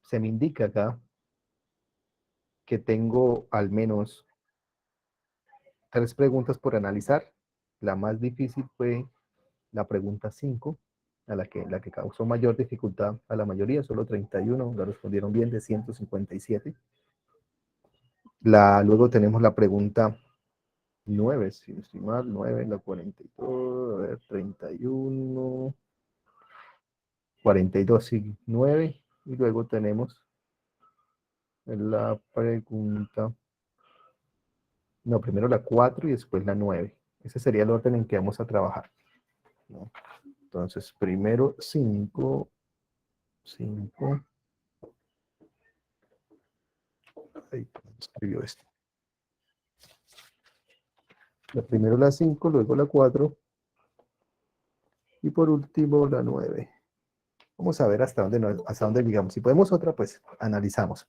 se me indica acá que tengo al menos 3 preguntas por analizar. La más difícil fue la pregunta 5, la que causó mayor dificultad a la mayoría, solo 31 la respondieron bien de 157. Luego tenemos la pregunta 9, si no estoy mal, 9, la 42, a ver, 31, 42, sí, 9, y luego tenemos la pregunta, no, primero la 4 y después la 9. Ese sería el orden en que vamos a trabajar, ¿no? Entonces, primero 5, 5, ahí escribió esto. Primero la 5, luego la 4 y por último la 9. Vamos a ver hasta dónde llegamos. Si podemos otra, pues analizamos.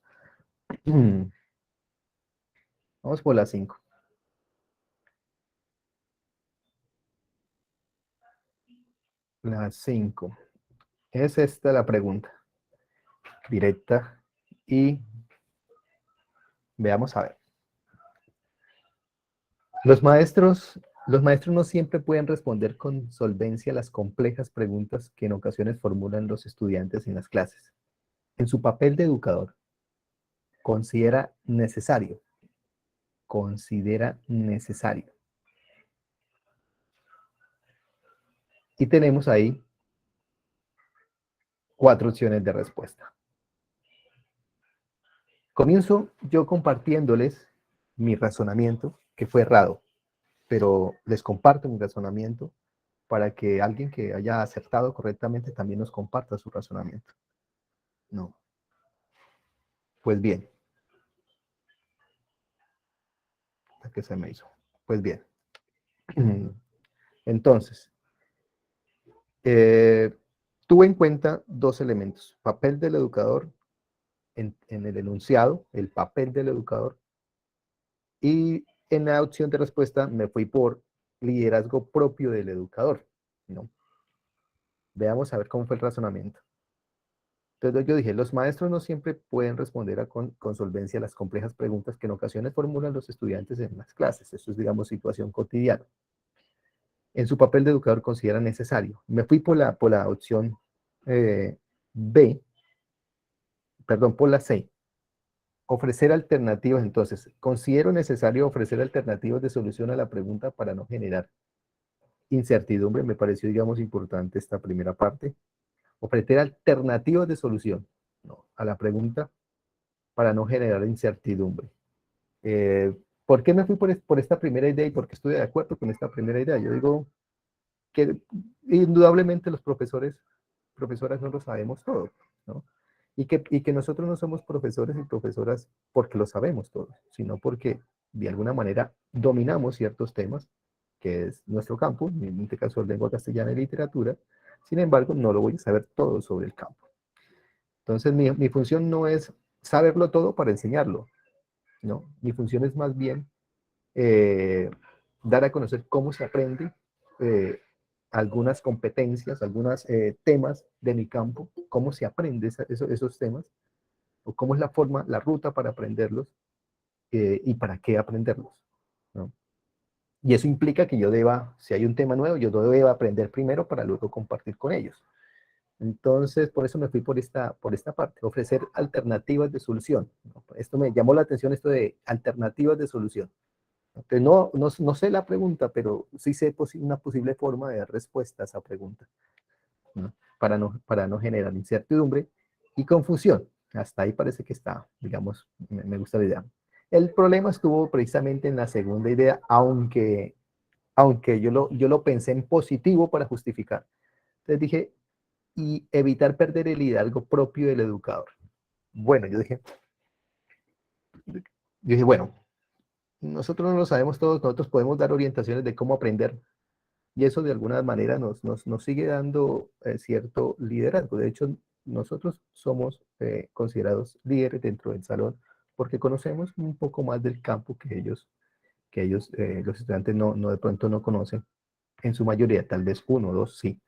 Vamos por la 5. La 5. Es esta la pregunta. Directa. Y veamos a ver. Los maestros no siempre pueden responder con solvencia las complejas preguntas que en ocasiones formulan los estudiantes en las clases. En su papel de educador, considera necesario y tenemos ahí 4 opciones de respuesta. Comienzo yo compartiéndoles mi razonamiento, que fue errado, pero les comparto mi razonamiento para que alguien que haya acertado correctamente también nos comparta su razonamiento. No. Pues bien. ¿Qué se me hizo? Pues bien. Entonces, tuve en cuenta 2 elementos. Papel del educador en el enunciado, el papel del educador. Y en la opción de respuesta me fui por liderazgo propio del educador, ¿no? Veamos a ver cómo fue el razonamiento. Entonces yo dije, los maestros no siempre pueden responder con solvencia a las complejas preguntas que en ocasiones formulan los estudiantes en las clases. Esto es, digamos, situación cotidiana. En su papel de educador considera necesario. Me fui por la opción B, perdón, por la C. Ofrecer alternativas. Entonces, considero necesario ofrecer alternativas de solución a la pregunta para no generar incertidumbre. Me pareció, digamos, importante esta primera parte. Ofrecer alternativas de solución, ¿no?, a la pregunta para no generar incertidumbre. ¿Por qué me fui por esta primera idea y por qué estoy de acuerdo con esta primera idea? Yo digo que indudablemente los profesoras no lo sabemos todo, ¿no? Y que nosotros no somos profesores y profesoras porque lo sabemos todo, sino porque de alguna manera dominamos ciertos temas, que es nuestro campo, en este caso lengua castellana y literatura. Sin embargo, no lo voy a saber todo sobre el campo. Entonces, mi función no es saberlo todo para enseñarlo, ¿no? Mi función es más bien dar a conocer cómo se aprende algunas competencias, algunos temas de mi campo, cómo se aprende esos temas, o cómo es la forma, la ruta para aprenderlos y para qué aprenderlos, ¿no? Y eso implica que yo deba, si hay un tema nuevo, yo deba aprender primero para luego compartir con ellos. Entonces, por eso me fui por esta parte, ofrecer alternativas de solución, ¿no? Esto me llamó la atención, esto de alternativas de solución. Entonces, no sé la pregunta, pero sí sé una posible forma de dar respuesta a esa pregunta, ¿no? Para no generar incertidumbre y confusión. Hasta ahí parece que está, digamos, me gusta la idea. El problema estuvo precisamente en la segunda idea, aunque yo lo pensé en positivo para justificar. Entonces dije, y evitar perder el liderazgo propio del educador. Bueno, yo dije, bueno, nosotros no lo sabemos todos, nosotros podemos dar orientaciones de cómo aprender, y eso de alguna manera nos sigue dando cierto liderazgo. De hecho, nosotros somos considerados líderes dentro del salón porque conocemos un poco más del campo que ellos los estudiantes de pronto no conocen, en su mayoría, tal vez 1 o 2 sí.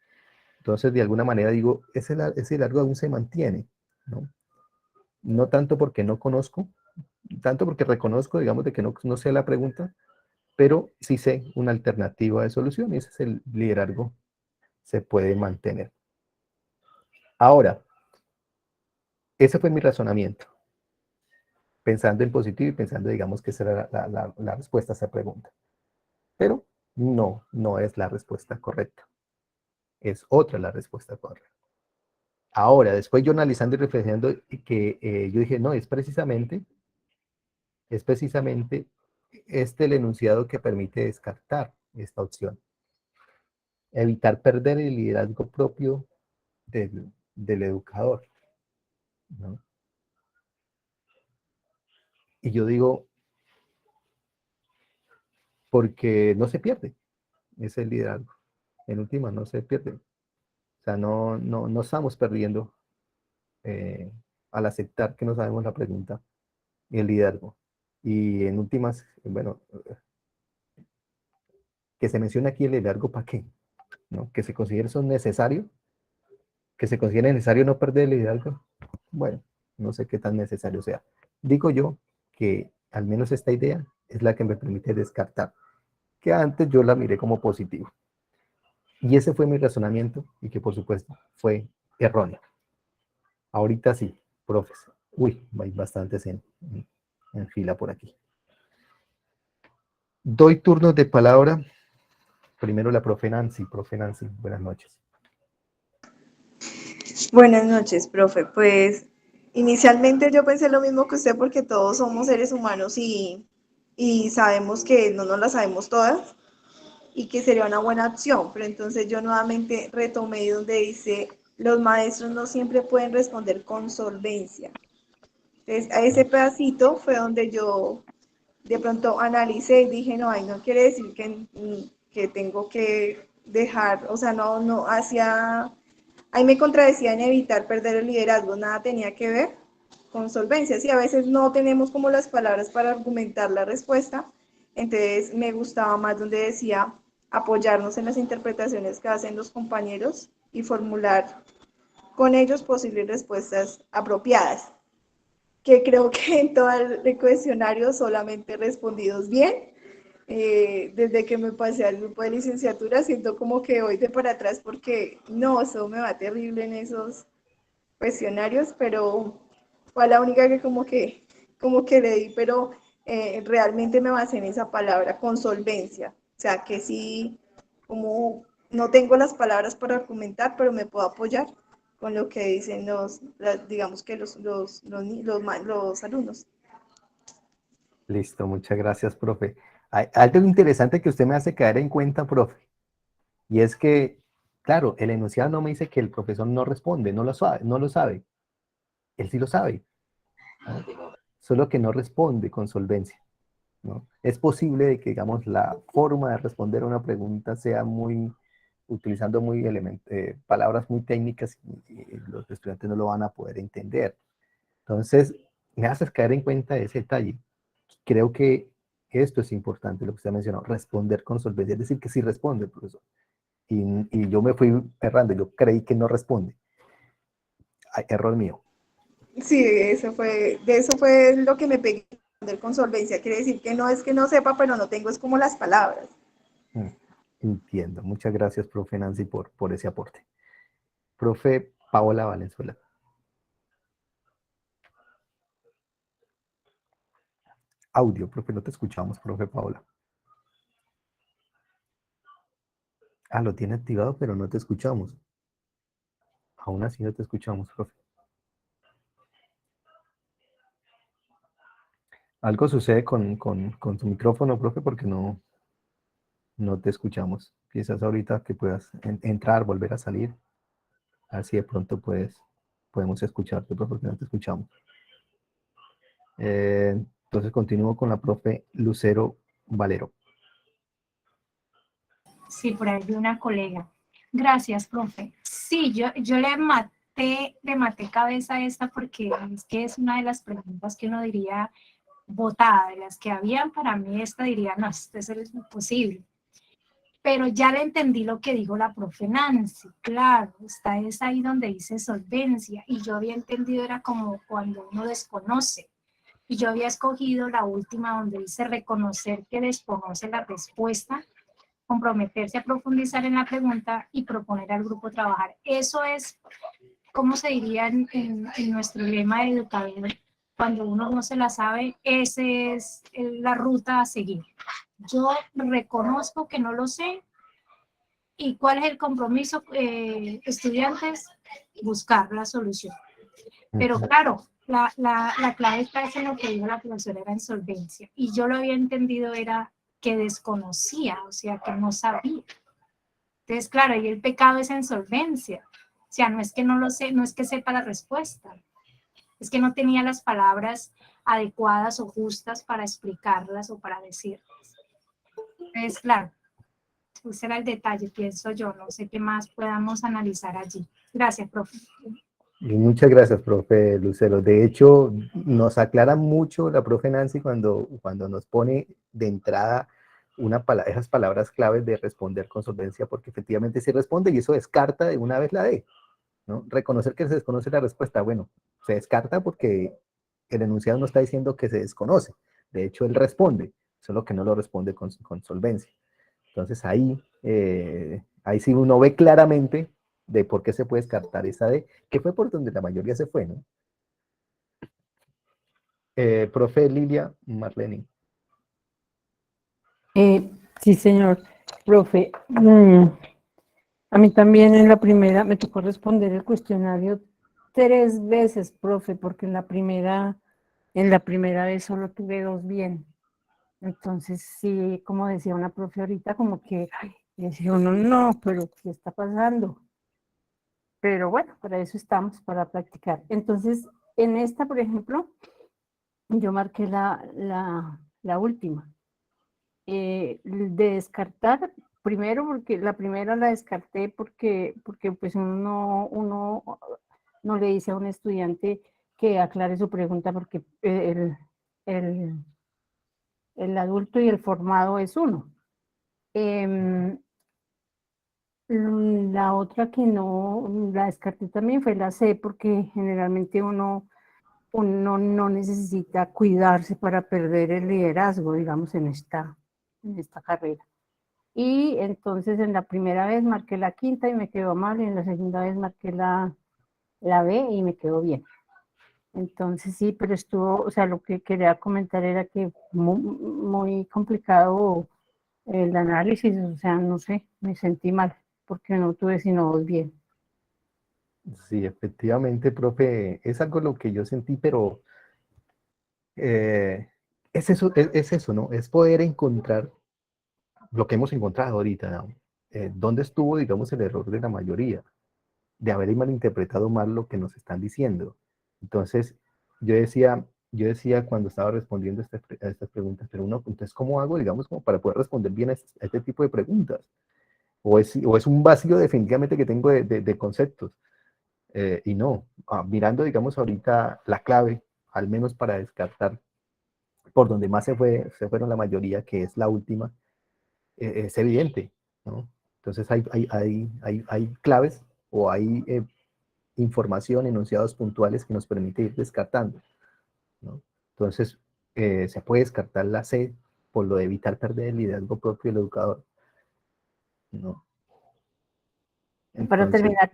Entonces, de alguna manera digo, ese liderazgo aún se mantiene. ¿no? No tanto porque no conozco, tanto porque reconozco, digamos, de que no sé la pregunta, pero sí sé una alternativa de solución y ese es el liderazgo, se puede mantener. Ahora, ese fue mi razonamiento, pensando en positivo y pensando, digamos, que esa era la respuesta a esa pregunta. Pero no es la respuesta correcta. Es otra la respuesta correcta. Ahora, después yo analizando y reflexionando, que yo dije, no, es precisamente el enunciado que permite descartar esta opción. Evitar perder el liderazgo propio del educador, ¿no? Y yo digo, porque no se pierde ese liderazgo. En última, no se pierde. O sea, no estamos perdiendo al aceptar que no sabemos la pregunta y el liderazgo. Y en últimas, bueno, que se menciona aquí el liderazgo para qué, ¿no? Que se considere eso necesario, que se considere necesario no perder el liderazgo. Bueno, no sé qué tan necesario sea. Digo yo que al menos esta idea es la que me permite descartar, que antes yo la miré como positivo. Y ese fue mi razonamiento y que por supuesto fue erróneo. Ahorita sí, profes. Uy, hay bastantes en fila por aquí. Doy turnos de palabra. Primero la profe Nancy. Profe Nancy, buenas noches. Buenas noches, profe. Pues inicialmente yo pensé lo mismo que usted porque todos somos seres humanos y sabemos que no nos las sabemos todas y que sería una buena opción, pero entonces yo nuevamente retomé donde dice, los maestros no siempre pueden responder con solvencia. Entonces a ese pedacito fue donde yo de pronto analicé y dije, no, ahí no quiere decir que tengo que dejar, o sea, no hacia ahí me contradecía en evitar perder el liderazgo, nada tenía que ver con solvencia. Sí, a veces no tenemos como las palabras para argumentar la respuesta, entonces me gustaba más donde decía apoyarnos en las interpretaciones que hacen los compañeros y formular con ellos posibles respuestas apropiadas, que creo que en todo el cuestionario solamente respondidos bien. Desde que me pasé al grupo de licenciatura siento como que voy de para atrás porque no, eso me va terrible en esos cuestionarios, pero fue la única que como que le di, pero realmente me basé en esa palabra, con solvencia. O sea, que sí, como no tengo las palabras para argumentar, pero me puedo apoyar con lo que dicen digamos que los alumnos. Listo, muchas gracias, profe. Hay algo interesante que usted me hace caer en cuenta, profe, y es que, claro, el enunciado no me dice que el profesor no responde, no lo sabe. Él sí lo sabe, ¿no? Solo que no responde con solvencia, ¿no? Es posible de que, digamos, la forma de responder a una pregunta sea utilizando palabras muy técnicas y los estudiantes no lo van a poder entender. Entonces, me haces caer en cuenta ese detalle. Creo que esto es importante, lo que usted mencionó, responder con solvencia, es decir, que sí responde, profesor. Y yo me fui errando, yo creí que no responde. Ay, error mío. Sí, de eso fue lo que me pegué con solvencia. Quiere decir que no es que no sepa, pero no tengo, es como las palabras. Mm, Entiendo. Muchas gracias, profe Nancy, por ese aporte. Profe Paola Valenzuela. Audio, profe, no te escuchamos, profe Paola. Ah, lo tiene activado, pero no te escuchamos. Aún así no te escuchamos, profe. Algo sucede con tu micrófono, profe, porque no te escuchamos. Quizás ahorita que puedas entrar, volver a salir, así de pronto podemos escucharte, profe, porque no te escuchamos. Entonces continúo con la profe Lucero Valero. Sí, por ahí vi una colega. Gracias, profe. Sí, yo le maté cabeza a esta porque es que es una de las preguntas que uno diría botada, de las que habían para mí esta diría, no, esto es imposible. pero ya le entendí lo que dijo la profe Nancy, claro, es ahí donde dice solvencia, y yo había entendido era como cuando uno desconoce, y yo había escogido la última donde dice reconocer que desconoce la respuesta, comprometerse a profundizar en la pregunta y proponer al grupo trabajar. Eso es, ¿cómo se diría en nuestro lema de educador? Cuando uno no se la sabe, esa es la ruta a seguir. Yo reconozco que no lo sé. ¿Y cuál es el compromiso, estudiantes? Buscar la solución. Pero claro, la clave está en lo que dijo la profesora, era insolvencia. Y yo lo había entendido era que desconocía, o sea, que no sabía. Entonces, claro, y el pecado es insolvencia. O sea, no es que no lo sé, no es que sepa la respuesta. Es que no tenía las palabras adecuadas o justas para explicarlas o para decirlas. Entonces, claro, ese era el detalle, pienso yo. No sé qué más podamos analizar allí. Gracias, profe. Y muchas gracias, profe Lucero. De hecho, nos aclara mucho la profe Nancy cuando nos pone de entrada esas palabras claves de responder con solvencia, porque efectivamente se responde y eso descarta de una vez la D, ¿no? Reconocer que se desconoce la respuesta, bueno, se descarta porque el enunciado no está diciendo que se desconoce. De hecho, él responde, solo que no lo responde con solvencia. Entonces ahí sí uno ve claramente de por qué se puede descartar esa D, que fue por donde la mayoría se fue, ¿no? Profe Lilia Marleni. Sí, señor, profe. A mí también en la primera me tocó responder el cuestionario 3 veces, profe, porque en la primera vez solo tuve 2 bien. Entonces, sí, como decía una profe ahorita, como que ay, decía uno, no, pero ¿qué está pasando? Pero bueno, para eso estamos, para practicar. Entonces, en esta, por ejemplo, yo marqué la última. De descartar, primero porque la primera la descarté porque pues uno no le dice a un estudiante que aclare su pregunta porque el, el adulto y el formado es uno. La otra que no, la descarté también fue la C porque generalmente uno no necesita cuidarse para perder el liderazgo, digamos, en esta carrera. Y entonces en la primera vez marqué la quinta y me quedó mal, y en la segunda vez marqué la B y me quedó bien. Entonces sí, pero estuvo, o sea, lo que quería comentar era que muy complicado el análisis, o sea, no sé, me sentí mal porque no tuve sino 2 bien. Sí, efectivamente, profe, es algo lo que yo sentí, pero es eso, ¿no? Es poder encontrar lo que hemos encontrado ahorita, ¿no? ¿Dónde estuvo, digamos, el error de la mayoría? De haber malinterpretado mal lo que nos están diciendo. Entonces, yo decía cuando estaba respondiendo a estas preguntas, pero uno, entonces, ¿cómo hago, digamos, como para poder responder bien a este tipo de preguntas? O es un vacío definitivamente que tengo de conceptos. Y no, mirando, digamos, ahorita la clave, al menos para descartar por donde más se fueron la mayoría, que es la última, es evidente, ¿no? Entonces hay claves o hay información, enunciados puntuales que nos permite ir descartando, ¿no? Entonces, se puede descartar la C por lo de evitar perder el liderazgo propio del educador, ¿no? Para Entonces,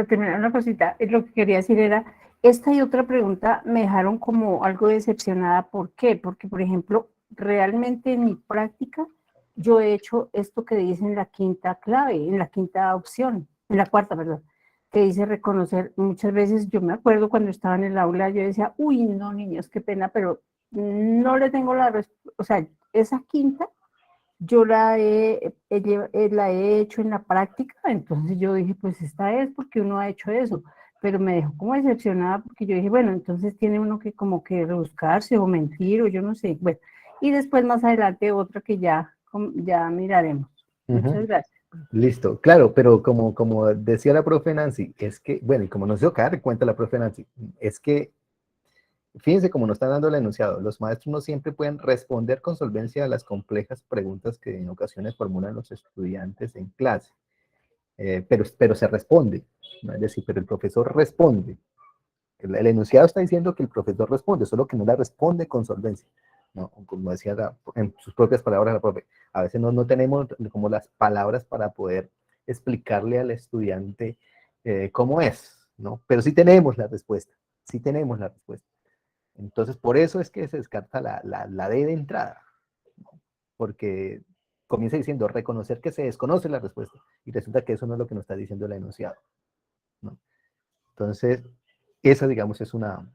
terminar una cosita, lo que quería decir era, esta y otra pregunta me dejaron como algo decepcionada. ¿Por qué? Porque, por ejemplo, realmente en mi práctica yo he hecho esto que dice en la quinta clave, en la quinta opción, en la cuarta, perdón, que dice reconocer. Muchas veces yo me acuerdo cuando estaba en el aula, yo decía, uy, no, niños, qué pena, pero no le tengo la respuesta, o sea, esa quinta yo la he hecho en la práctica, entonces yo dije, pues esta es porque uno ha hecho eso, pero me dejó como decepcionada porque yo dije, bueno, entonces tiene uno que como que rebuscarse o mentir o yo no sé, bueno, y después más adelante otra que ya miraremos. Muchas gracias. listo, claro, pero como decía la profe Nancy, es que, bueno, y como nos dio que dar cuenta la profe Nancy, es que Fíjense cómo nos están dando el enunciado. Los maestros no siempre pueden responder con solvencia a las complejas preguntas que en ocasiones formulan los estudiantes en clase. Pero se responde, ¿no? Es decir, pero el profesor responde. El enunciado está diciendo que el profesor responde, solo que no la responde con solvencia, ¿no? Como decía en sus propias palabras la profe, a veces no tenemos como las palabras para poder explicarle al estudiante cómo es, ¿no? Pero sí tenemos la respuesta, sí tenemos la respuesta. Entonces, por eso es que se descarta la D de entrada, ¿no? Porque comienza diciendo reconocer que se desconoce la respuesta, y resulta que eso no es lo que nos está diciendo el enunciado, ¿no? Entonces, esa, digamos, es una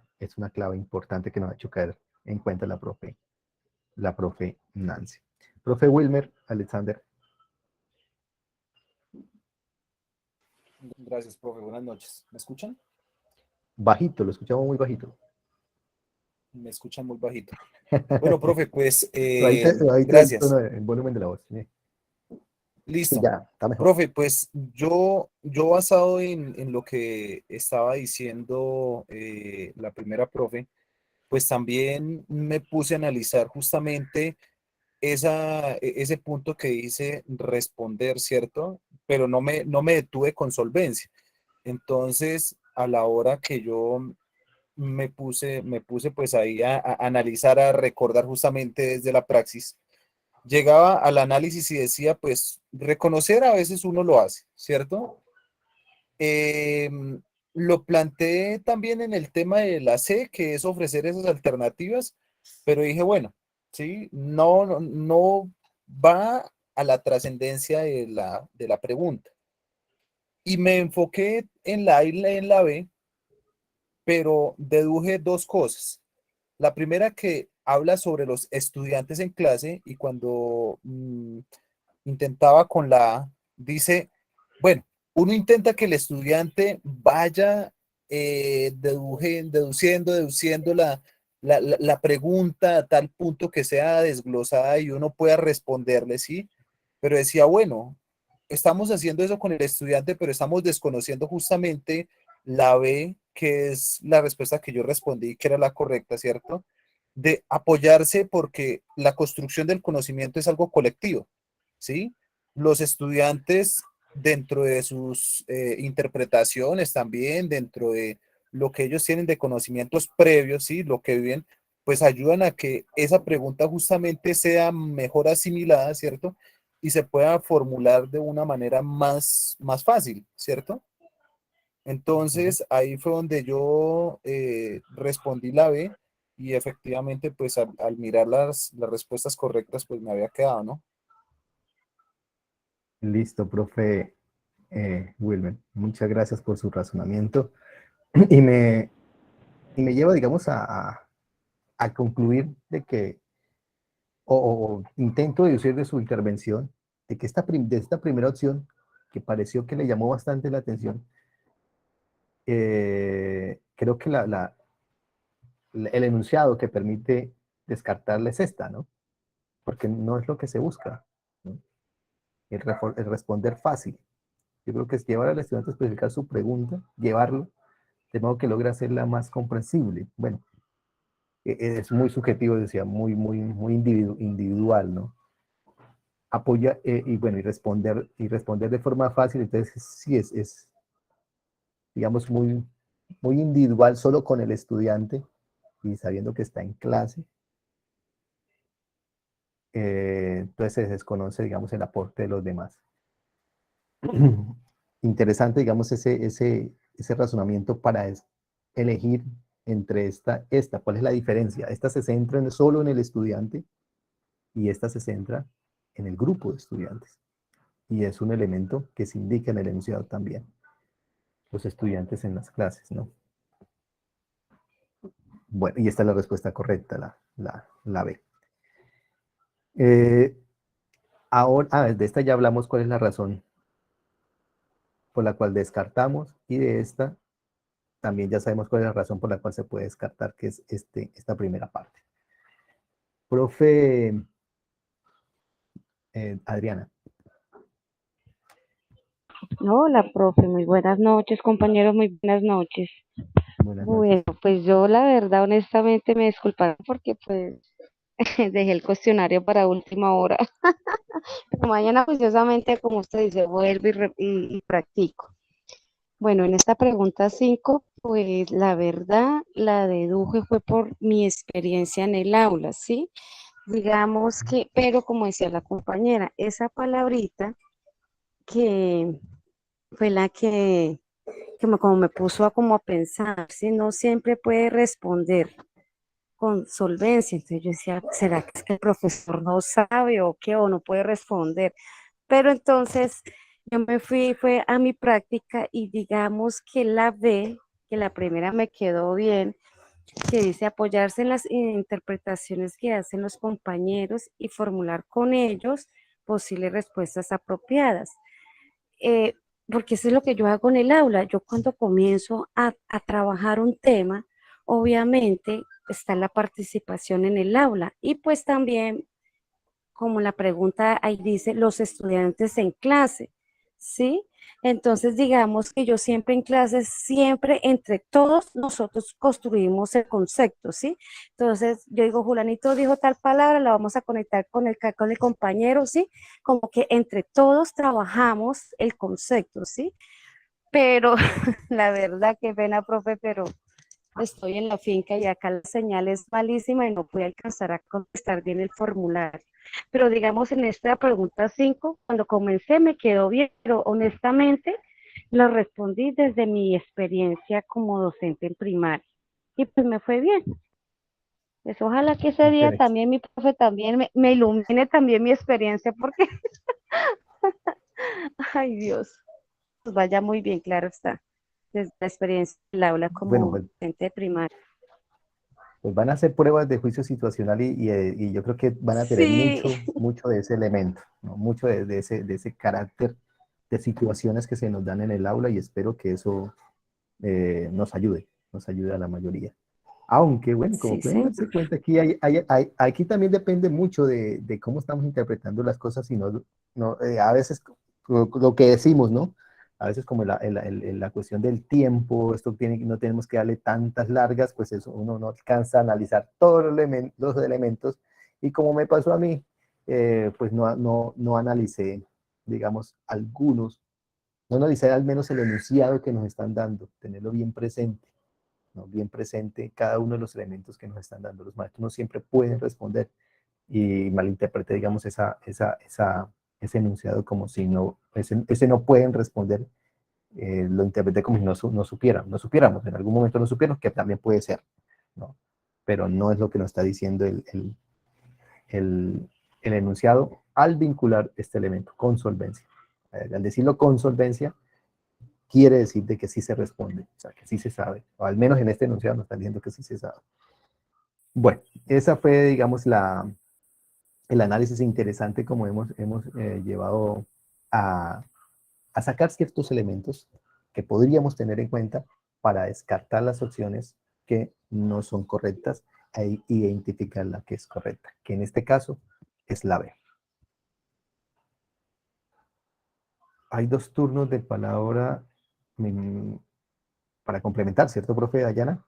clave importante que nos ha hecho caer en cuenta la profe Nancy. Profe Wilmer, Alexander. Gracias, profe. Buenas noches. ¿Me escuchan? Bajito, lo escuchamos muy bajito. Me escuchan muy bajito. Bueno, profe, pues Bajito gracias. el volumen de la voz. Sí, Listo. ya, está mejor. Profe, pues yo basado en lo que estaba diciendo la primera profe, pues también me puse a analizar justamente ese punto que dice responder, ¿cierto? Pero no me detuve con solvencia. Entonces, a la hora que yo me puse pues ahí a analizar, a recordar justamente desde la praxis, llegaba al análisis y decía, pues, reconocer a veces uno lo hace, ¿cierto? Lo planteé también en el tema de la C, que es ofrecer esas alternativas, pero dije, bueno, ¿sí? No va a la trascendencia de la pregunta. Y me enfoqué en la A y en la B, pero deduje dos cosas. La primera que habla sobre los estudiantes en clase y cuando intentaba con la A, dice, bueno, uno intenta que el estudiante vaya deduciendo la pregunta a tal punto que sea desglosada y uno pueda responderle, ¿sí? Pero decía, bueno, estamos haciendo eso con el estudiante, pero estamos desconociendo justamente la B, que es la respuesta que yo respondí, que era la correcta, ¿cierto? De apoyarse porque la construcción del conocimiento es algo colectivo, ¿sí? Los estudiantes, dentro de sus interpretaciones también, dentro de lo que ellos tienen de conocimientos previos, ¿sí? Lo que viven, pues ayudan a que esa pregunta justamente sea mejor asimilada, ¿cierto? Y se pueda formular de una manera más fácil, ¿cierto? Entonces, ahí fue donde yo respondí la B y efectivamente, pues al mirar las respuestas correctas, pues me había quedado, ¿no? Listo, profe Wilmer. Muchas gracias por su razonamiento. Y me lleva, digamos, a concluir de que, o intento deducir de su intervención, de que de esta primera opción, que pareció que le llamó bastante la atención, creo que el enunciado que permite descartarla es esta, ¿no? Porque no es lo que se busca, ¿no? El responder fácil. Yo creo que es llevar al estudiante a especificar su pregunta, llevarlo, de modo que logre hacerla más comprensible. Bueno, es muy subjetivo, decía, muy individual, ¿no? Apoya, y bueno, y responder de forma fácil, entonces sí digamos, muy individual, solo con el estudiante, y sabiendo que está en clase. Entonces se desconoce, digamos, el aporte de los demás. Interesante, digamos, ese razonamiento para elegir entre ¿cuál es la diferencia? Esta se centra solo en el estudiante y esta se centra en el grupo de estudiantes. Y es un elemento que se indica en el enunciado también. Los estudiantes en las clases, ¿no? Bueno, y esta es la respuesta correcta, la B. Ahora, de esta ya hablamos cuál es la razón por la cual descartamos, y de esta también ya sabemos cuál es la razón por la cual se puede descartar, que es esta primera parte. Profe Adriana. Hola, profe, muy buenas noches, compañeros, muy buenas noches. Buenas Bueno, noches. pues yo la verdad, honestamente, me disculparon porque pues dejé el cuestionario para última hora. Pero mañana juiciosamente, como usted dice, vuelvo y practico. Bueno, en esta pregunta 5, pues la verdad la deduje fue por mi experiencia en el aula, ¿sí? Digamos que, pero como decía la compañera, esa palabrita que fue la que como me puso a como a pensar, si no siempre puede responder con solvencia. Entonces yo decía, ¿será que es que el profesor no sabe o qué, o no puede responder? Pero entonces yo me fui, fue a mi práctica y digamos que la B, que la primera me quedó bien, que dice apoyarse en las interpretaciones que hacen los compañeros y formular con ellos posibles respuestas apropiadas. Eh, Porque eso es lo que yo hago en el aula. Yo cuando comienzo a trabajar un tema, obviamente está la participación en el aula y pues también como la pregunta ahí dice, los estudiantes en clase, ¿sí? Entonces, digamos que yo siempre en clases, siempre entre todos nosotros construimos el concepto, ¿sí? Entonces, yo digo, Julanito dijo tal palabra, la vamos a conectar con el compañero, ¿sí? Como que entre todos trabajamos el concepto, ¿sí? Pero la verdad, qué pena, profe, pero estoy en la finca y acá la señal es malísima y no pude alcanzar a contestar bien el formulario. Pero digamos en esta pregunta 5, cuando comencé me quedó bien, pero honestamente lo respondí desde mi experiencia como docente en primaria. Y pues me fue bien. Pues ojalá que ese día Excelente. también mi profe también me ilumine también mi experiencia, porque, ay Dios, pues vaya muy bien, claro está, desde la experiencia del aula Bueno, como pues, docente de primaria. pues van a hacer pruebas de juicio situacional y yo creo que van a tener Sí, mucho de ese elemento, ¿no? Mucho de ese carácter de situaciones que se nos dan en el aula y espero que eso nos ayude a la mayoría. Aunque, bueno, como sí, pueden señor. darse cuenta, aquí, aquí también depende mucho de cómo estamos interpretando las cosas y a veces lo que decimos, ¿no? A veces como la cuestión del tiempo, no tenemos que darle tantas largas, pues eso uno no alcanza a analizar todos los elementos y como me pasó a mí, pues no analicé, digamos, no analicé al menos el enunciado que nos están dando, tenerlo bien presente, ¿no? Bien presente cada uno de los elementos que nos están dando. Los maestros no siempre pueden responder y malinterpreté, digamos, ese enunciado como si ese no pueden responder, lo interpreté como si no supiéramos, en algún momento no supiéramos, que también puede ser, ¿no? Pero no es lo que nos está diciendo el enunciado al vincular este elemento con solvencia. Al decirlo con solvencia, quiere decir de que sí se responde, o sea, que sí se sabe, o al menos en este enunciado nos están diciendo que sí se sabe. Bueno, esa fue, digamos, el análisis interesante como hemos llevado a, a sacar ciertos elementos que podríamos tener en cuenta para descartar las opciones que no son correctas e identificar la que es correcta, que en este caso es la B. Hay dos turnos de palabra para complementar, ¿cierto, profe Dayana?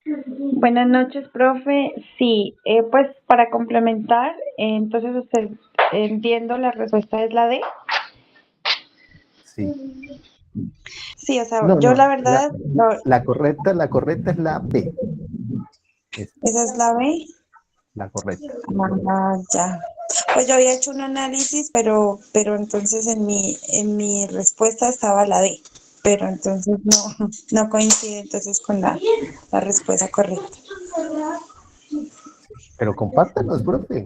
Buenas noches, profe. Sí, pues para complementar, entonces usted entiendo la respuesta es la D. Sí. Sí, o sea, No, yo la no, verdad, la correcta es la B. esa es la B. La correcta. Ah, ya. Pues yo había hecho un análisis, pero entonces en mi respuesta estaba la D. Pero entonces no coincide entonces con la respuesta correcta. Pero compártanos, profe.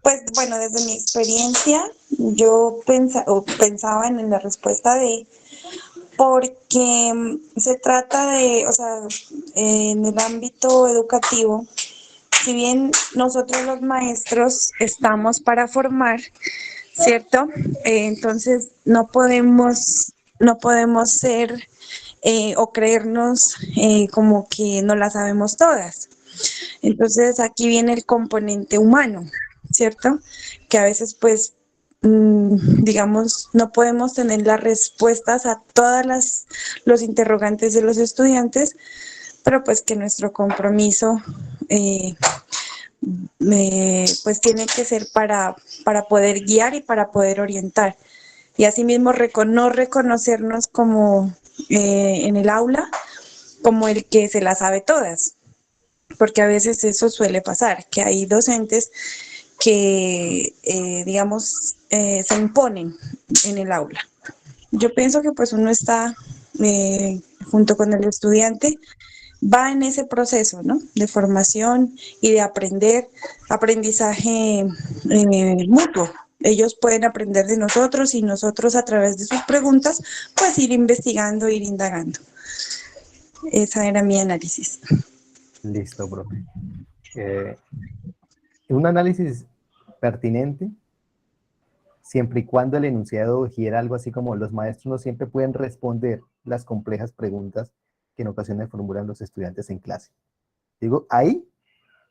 Pues bueno, desde mi experiencia, yo pensaba en la respuesta D, porque se trata de, o sea, en el ámbito educativo, si bien nosotros los maestros estamos para formar, ¿cierto? Entonces no podemos ser o creernos como que no la sabemos todas. Entonces aquí viene el componente humano, ¿cierto? Que a veces pues digamos, no podemos tener las respuestas a todas los interrogantes de los estudiantes, pero pues que nuestro compromiso pues tiene que ser para poder guiar y para poder orientar. Y asimismo no reconocernos como en el aula como el que se las sabe todas, porque a veces eso suele pasar, que hay docentes que, digamos, se imponen en el aula. Yo pienso que pues uno está junto con el estudiante, va en ese proceso, ¿no? De formación y de aprendizaje mutuo. Ellos pueden aprender de nosotros y nosotros a través de sus preguntas, pues ir investigando, ir indagando. Esa era mi análisis. Listo, profe. Un análisis pertinente, siempre y cuando el enunciado dijera algo así como los maestros no siempre pueden responder las complejas preguntas que en ocasiones formulan los estudiantes en clase. Digo, ahí,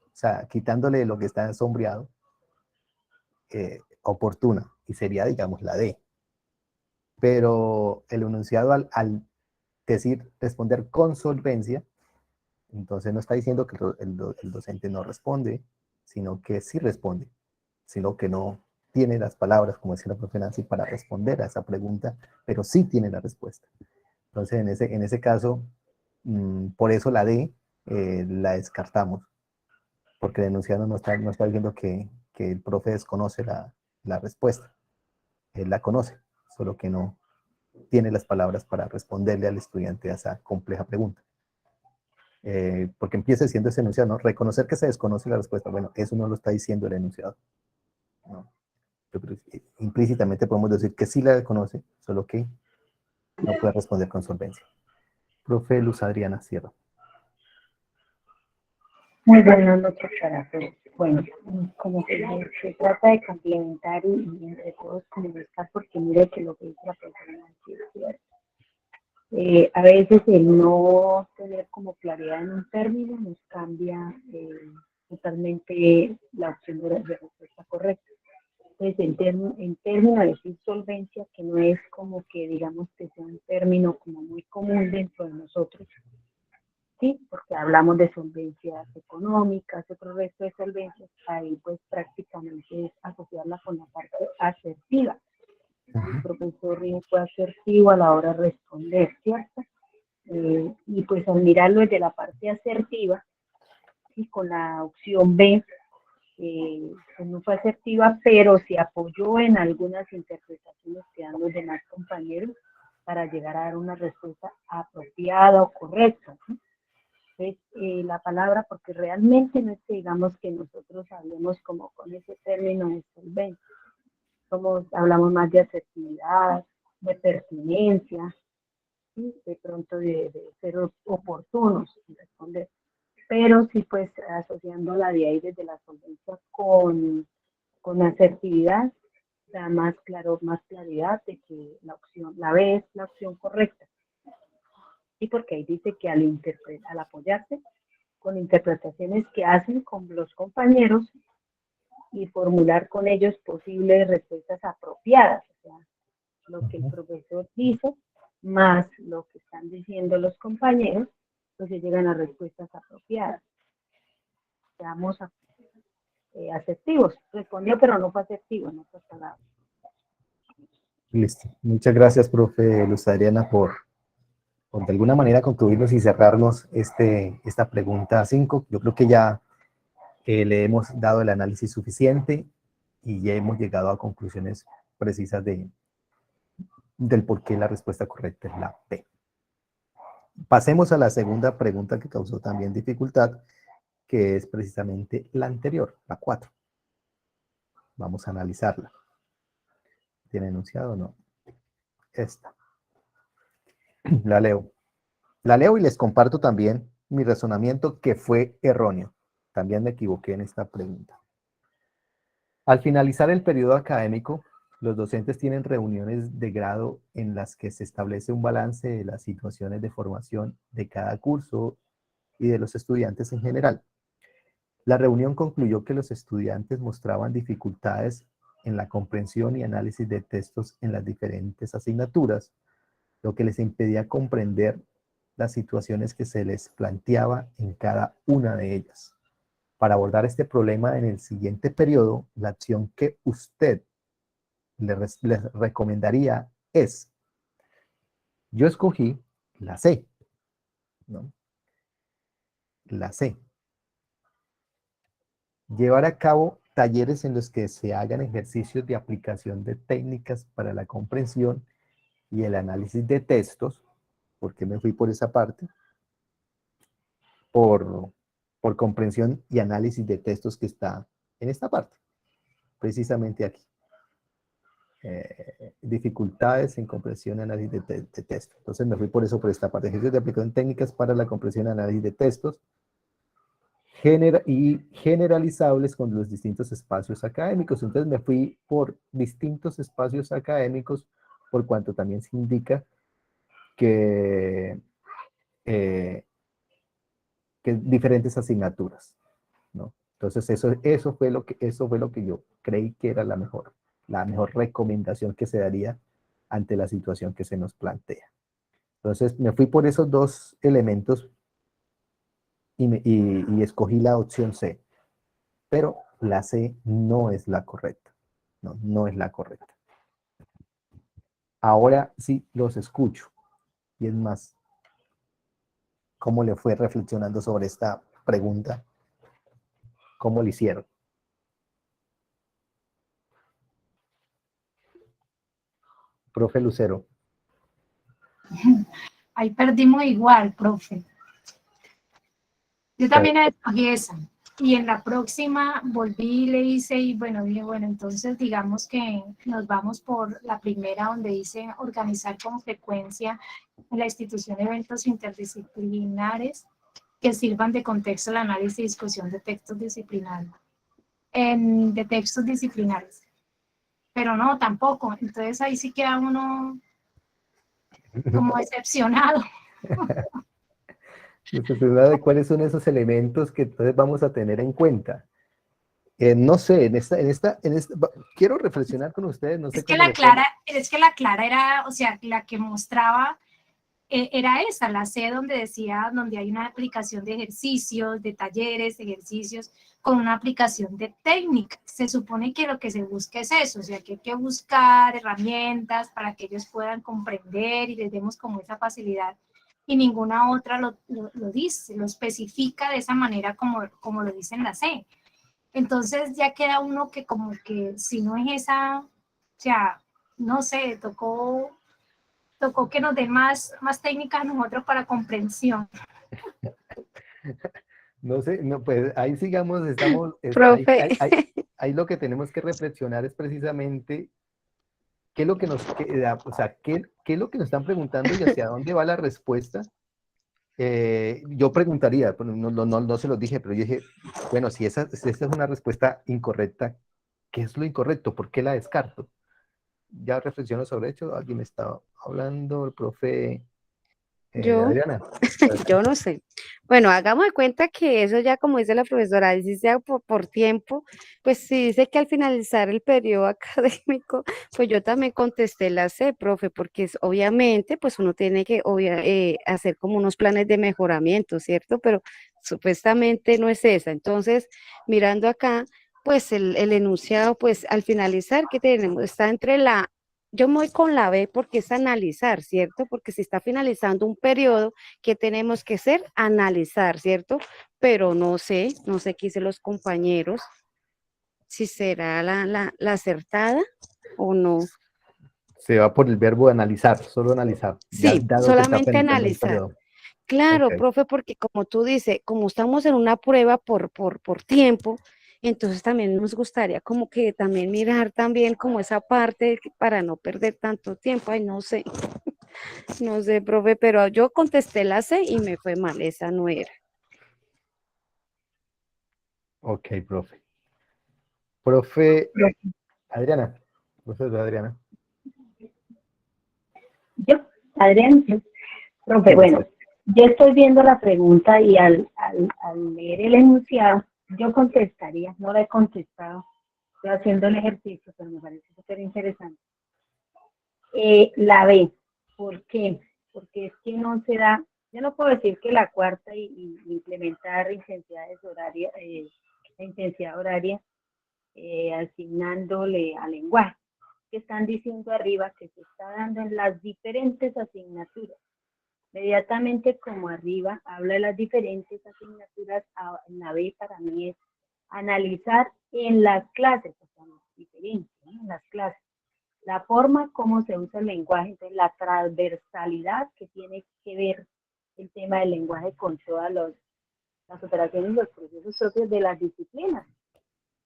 o sea, quitándole lo que está sombreado, oportuna, y sería, digamos, la D. Pero el enunciado al decir responder con solvencia, entonces no está diciendo que el docente no responde, sino que sí responde, sino que no tiene las palabras, como decía la profe Nancy, para responder a esa pregunta, pero sí tiene la respuesta. Entonces, en ese caso, por eso la D la descartamos, porque el enunciado no está diciendo que el profe desconoce la respuesta. Él la conoce, solo que no tiene las palabras para responderle al estudiante a esa compleja pregunta. Porque empieza diciendo ese enunciado, ¿no? Reconocer que se desconoce la respuesta. Bueno, eso no lo está diciendo el enunciado, ¿no? Yo creo que implícitamente podemos decir que sí la conoce, solo que no puede responder con solvencia. Profe Luz Adriana Sierra. Muy buenas noches para todos. Bueno, como que se trata de complementar y entre todos comunicar, porque mire que lo que dice la persona es cierto. A veces el no tener como claridad en un término nos cambia totalmente la opción de respuesta correcta. Entonces, en términos de decir solvencia, que no es como que digamos que sea un término como muy común dentro de nosotros, sí, porque hablamos de solvencias económicas, otro resto de solvencias, ahí pues prácticamente es asociarla con la parte asertiva. El profesor fue asertivo a la hora de responder, ¿cierto? Y pues al mirarlo desde la parte asertiva, y con la opción B, pues no fue asertiva, pero se apoyó en algunas interpretaciones que dan los demás compañeros para llegar a dar una respuesta apropiada o correcta, ¿sí? Entonces, la palabra, porque realmente no es que digamos que nosotros hablemos como con ese término de solvencia, hablamos más de asertividad, de pertinencia, ¿sí? De pronto de ser oportunos en responder, pero sí pues asociándola de ahí desde la solvencia con asertividad, da más claridad de que la B es la opción correcta. Y porque ahí dice que al apoyarse con interpretaciones que hacen con los compañeros y formular con ellos posibles respuestas apropiadas, o sea, lo que el profesor dice más lo que están diciendo los compañeros, pues se llegan a respuestas apropiadas. Seamos asertivos. Respondió, pero no fue asertivo en otras palabras. Listo. Muchas gracias, profe Luz Adriana, por de alguna manera concluirnos y cerrarnos esta pregunta 5. Yo creo que ya le hemos dado el análisis suficiente y ya hemos llegado a conclusiones precisas del por qué la respuesta correcta es la B. Pasemos a la segunda pregunta que causó también dificultad, que es precisamente la anterior, la 4. Vamos a analizarla. ¿Tiene enunciado o no? Esta. La leo. La leo y les comparto también mi razonamiento que fue erróneo. También me equivoqué en esta pregunta. Al finalizar el periodo académico, los docentes tienen reuniones de grado en las que se establece un balance de las situaciones de formación de cada curso y de los estudiantes en general. La reunión concluyó que los estudiantes mostraban dificultades en la comprensión y análisis de textos en las diferentes asignaturas, lo que les impedía comprender las situaciones que se les planteaba en cada una de ellas. Para abordar este problema en el siguiente periodo, la acción que usted les recomendaría es, yo escogí la C, ¿no? La C. Llevar a cabo talleres en los que se hagan ejercicios de aplicación de técnicas para la comprensión y el análisis de textos. ¿Por qué me fui por esa parte? Por comprensión y análisis de textos que está en esta parte, precisamente aquí. Dificultades en comprensión y análisis de texto. Entonces me fui por eso, por esta parte. Ejercicios de aplicación técnicas para la comprensión y análisis de textos y generalizables con los distintos espacios académicos. Entonces me fui por distintos espacios académicos, por cuanto también se indica que diferentes asignaturas, ¿no? Entonces eso fue lo que yo creí que era la mejor recomendación que se daría ante la situación que se nos plantea. Entonces me fui por esos dos elementos y escogí la opción C, pero la C no es la correcta, no es la correcta. Ahora sí los escucho, y es más, ¿cómo le fue reflexionando sobre esta pregunta? ¿Cómo lo hicieron? Profe Lucero. Ahí perdimos igual, profe. Yo también escogí esa. Y en la próxima volví y le hice, y bueno, dije, bueno, entonces digamos que nos vamos por la primera, donde dice organizar con frecuencia en la institución eventos interdisciplinares que sirvan de contexto al análisis y discusión de textos disciplinarios. De textos disciplinares. Pero no, tampoco. Entonces ahí sí queda uno como decepcionado. De cuáles son esos elementos que entonces vamos a tener en cuenta. No sé, en esta, quiero reflexionar con ustedes, no sé. Es que la Clara era, o sea, la que mostraba, era esa, la C, donde decía, donde hay una aplicación de ejercicios, de talleres, ejercicios, con una aplicación de técnica. Se supone que lo que se busca es eso, o sea, que hay que buscar herramientas para que ellos puedan comprender y les demos como esa facilidad. Y ninguna otra lo dice, lo especifica de esa manera como lo dice en la C. Entonces ya queda uno que como que si no es esa, o sea, no sé, tocó que nos den más técnicas a nosotros para comprensión. No sé, no, pues ahí sigamos, estamos, Profe. ahí lo que tenemos que reflexionar es precisamente qué es lo que nos queda, o sea, qué es lo que nos están preguntando y hacia dónde va la respuesta. Yo preguntaría, no se los dije, pero yo dije, bueno, si esta es una respuesta incorrecta, ¿qué es lo incorrecto? ¿Por qué la descarto? Ya reflexiono sobre eso. Alguien me estaba hablando, el profe Adriana. Yo no sé. Bueno, hagamos de cuenta que eso ya, como dice la profesora, si sea por tiempo, pues si dice que al finalizar el periodo académico, pues yo también contesté la C, profe, porque obviamente, pues uno tiene que hacer como unos planes de mejoramiento, ¿cierto? Pero supuestamente no es esa. Entonces, mirando acá, pues el enunciado, pues al finalizar, ¿qué tenemos? Está entre yo me voy con la B porque es analizar, ¿cierto? Porque si está finalizando un periodo, ¿qué tenemos que hacer? Analizar, ¿cierto? Pero no sé qué dicen los compañeros, si será la acertada o no. Se va por el verbo analizar, solo analizar. Sí, solamente analizar. Claro, Okay. Profe, porque como tú dices, como estamos en una prueba por tiempo, entonces también nos gustaría como que también mirar también como esa parte para no perder tanto tiempo. Ay, no sé, no sé, profe, pero yo contesté la C y me fue mal, esa no era. Ok, profe. Profe Adriana. Profesora Adriana. Yo, Adrián, profe, bueno, yo estoy viendo la pregunta y al leer el enunciado, yo contestaría, no la he contestado, estoy haciendo el ejercicio, pero me parece súper interesante. La B, ¿por qué? Porque es que no se da, yo no puedo decir que la cuarta y implementar intensidades horarias, la intensidad horaria asignándole al lenguaje, que están diciendo arriba que se está dando en las diferentes asignaturas. Inmediatamente como arriba habla de las diferentes asignaturas, en la B para mí es analizar en las clases, o sea, diferentes, ¿no? En las clases. La forma como se usa el lenguaje, entonces la transversalidad que tiene que ver el tema del lenguaje con todas las operaciones y los procesos propios de las disciplinas.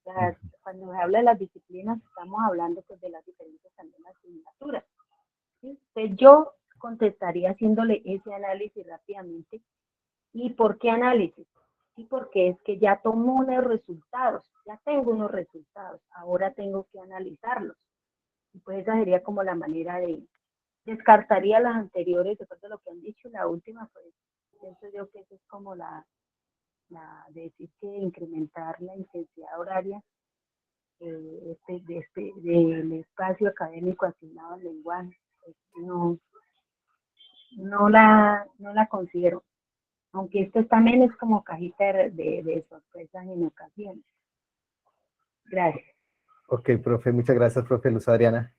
O sea, cuando se habla de las disciplinas, estamos hablando pues, de las diferentes también asignaturas. ¿Sí? Entonces yo contestaría haciéndole ese análisis rápidamente. ¿Y por qué análisis? Sí, porque es que ya tomo unos resultados, ya tengo unos resultados, ahora tengo que analizarlos. Y pues esa sería como la manera de, descartaría las anteriores, después de lo que han dicho, la última, pues pienso yo que esa es como la de decir que incrementar la intensidad horaria del espacio académico asignado al lenguaje, pues no la considero, aunque esto también es como cajita de sorpresas en ocasiones. Gracias. Ok, profe, muchas gracias, profe Luz Adriana.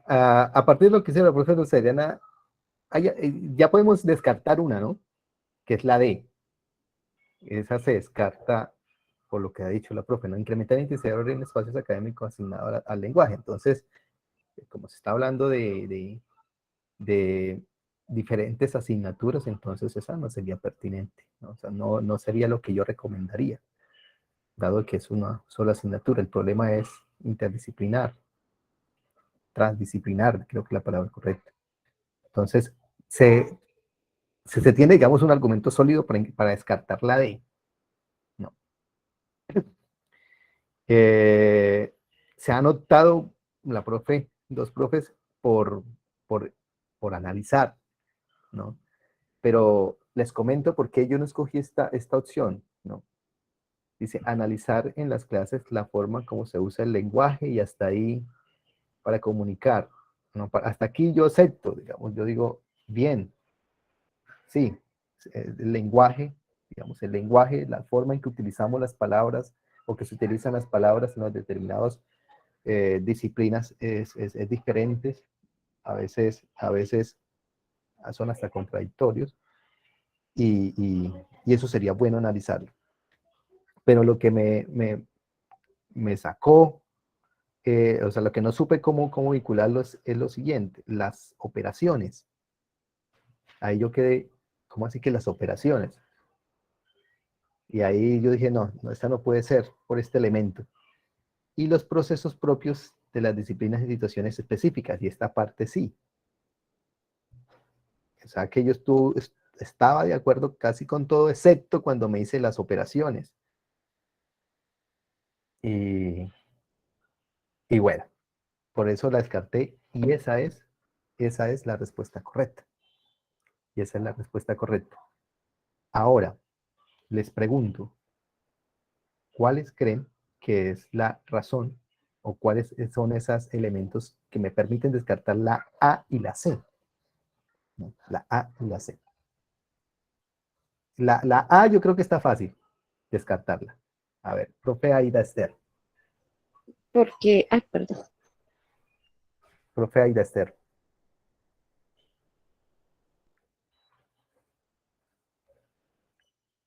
A partir de lo que dice la profe Luz Adriana, ya podemos descartar una, ¿no? Que es la D. Esa se descarta por lo que ha dicho la profe, ¿no? Incrementar la intensidad horaria en espacios académicos asignados al lenguaje. Entonces, como se está hablando de diferentes asignaturas, entonces esa no sería pertinente, ¿no? O sea, no sería lo que yo recomendaría, dado que es una sola asignatura. El problema es interdisciplinar, transdisciplinar, creo que es la palabra correcta. Entonces, se tiene, digamos, un argumento sólido para descartar la D. No. Se han optado la profe, dos profes, por analizar, ¿no? Pero les comento por qué yo no escogí esta opción, ¿no? Dice, analizar en las clases la forma como se usa el lenguaje y hasta ahí para comunicar, ¿no? Hasta aquí yo acepto, digamos, yo digo, bien, sí, el lenguaje, digamos, el lenguaje, la forma en que utilizamos las palabras o que se utilizan las palabras en los determinados disciplinas es diferentes, a veces son hasta contradictorios y eso sería bueno analizarlo. Pero lo que me sacó, o sea, lo que no supe cómo vincularlo es lo siguiente, las operaciones. Ahí yo quedé, ¿cómo así que las operaciones? Y ahí yo dije, no, esta no puede ser por este elemento. Y los procesos propios de las disciplinas y situaciones específicas, y esta parte sí. O sea, que yo estaba de acuerdo casi con todo, excepto cuando me hice las operaciones. Y bueno, por eso la descarté, y esa es la respuesta correcta. Y esa es la respuesta correcta. Ahora, les pregunto, ¿cuáles creen que es la razón o cuáles son esos elementos que me permiten descartar la A y la C? ¿No? La A y la C. La A yo creo que está fácil descartarla. A ver, profe Aida Esther. Porque, ay, perdón. Profe Aida Esther.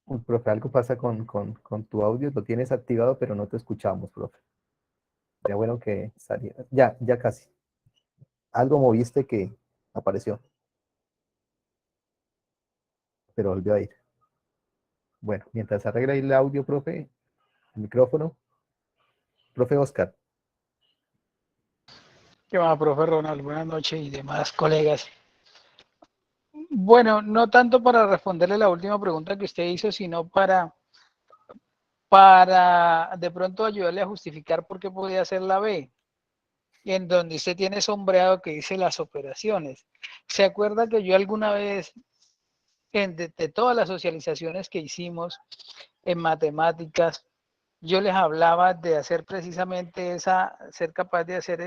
Uy, profe, algo pasa con tu audio, lo tienes activado, pero no te escuchamos, profe. Ya bueno que salía. Ya casi. Algo moviste que apareció, pero volvió a ir. Bueno, mientras arregla el audio, profe, el micrófono. Profe Oscar. ¿Qué va, profe Ronald? Buenas noches y demás colegas. Bueno, no tanto para responderle la última pregunta que usted hizo, sino para de pronto ayudarle a justificar por qué podía ser la B, en donde usted tiene sombreado que dice las operaciones. ¿Se acuerda que yo alguna vez, de todas las socializaciones que hicimos en matemáticas, yo les hablaba de hacer precisamente ser capaz de hacer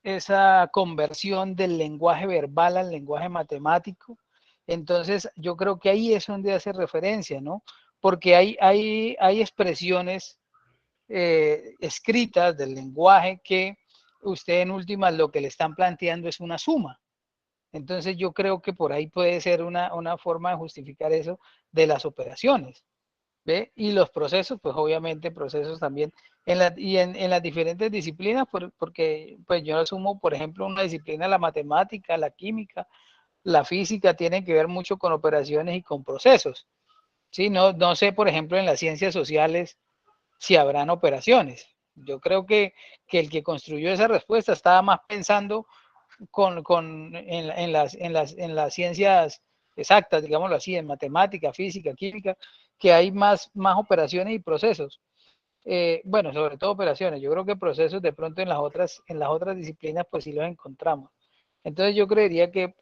esa conversión del lenguaje verbal al lenguaje matemático. Entonces, yo creo que ahí es donde hace referencia, ¿no? Porque hay expresiones escritas del lenguaje que usted en últimas lo que le están planteando es una suma. Entonces, yo creo que por ahí puede ser una forma de justificar eso de las operaciones. ¿Ve? Y los procesos, pues obviamente procesos también en las diferentes disciplinas, porque pues yo asumo, por ejemplo, una disciplina, la matemática, la química, la física, tienen que ver mucho con operaciones y con procesos. ¿Sí? No sé, por ejemplo, en las ciencias sociales si habrán operaciones. Yo creo que el que construyó esa respuesta estaba más pensando en las ciencias exactas, digámoslo así, en matemática, física, química, que hay más operaciones y procesos. Bueno, sobre todo operaciones. Yo creo que procesos de pronto en las otras disciplinas pues sí los encontramos. Entonces yo creería que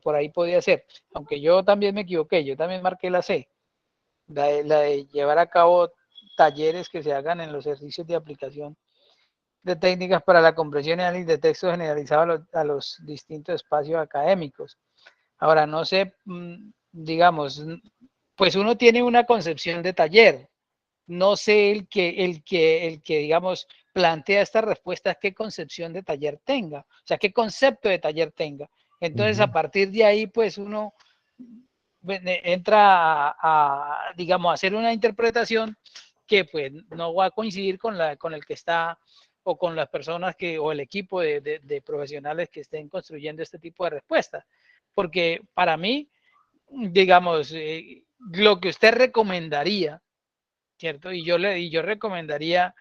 por ahí podía ser. Aunque yo también me equivoqué, yo también marqué la C, la de llevar a cabo talleres que se hagan en los ejercicios de aplicación de técnicas para la comprensión y análisis de textos generalizado a los distintos espacios académicos. Ahora, no sé, digamos, pues uno tiene una concepción de taller. No sé digamos, plantea estas respuestas, qué concepción de taller tenga, o sea, qué concepto de taller tenga. Entonces, a partir de ahí, pues uno entra digamos, a hacer una interpretación que pues no va a coincidir con el que está o con las personas o el equipo de profesionales que estén construyendo este tipo de respuestas. Porque para mí, digamos, lo que usted recomendaría, ¿cierto? Y yo recomendaría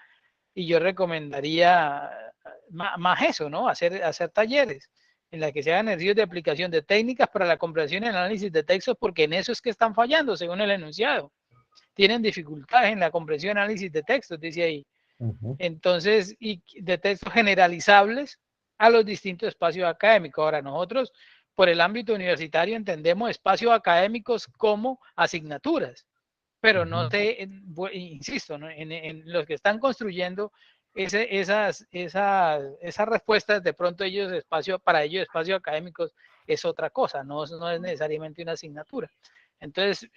más eso, ¿no? Hacer talleres en la que se hagan ejercicios de aplicación de técnicas para la comprensión y análisis de textos, porque en eso es que están fallando, según el enunciado. Tienen dificultades en la comprensión y análisis de textos, dice ahí. Entonces, y de textos generalizables a los distintos espacios académicos. Ahora, nosotros, por el ámbito universitario, entendemos espacios académicos como asignaturas, pero no sé, insisto, ¿no? En los que están construyendo esas respuestas, de pronto para ellos espacios académicos es otra cosa, no es necesariamente una asignatura. Entonces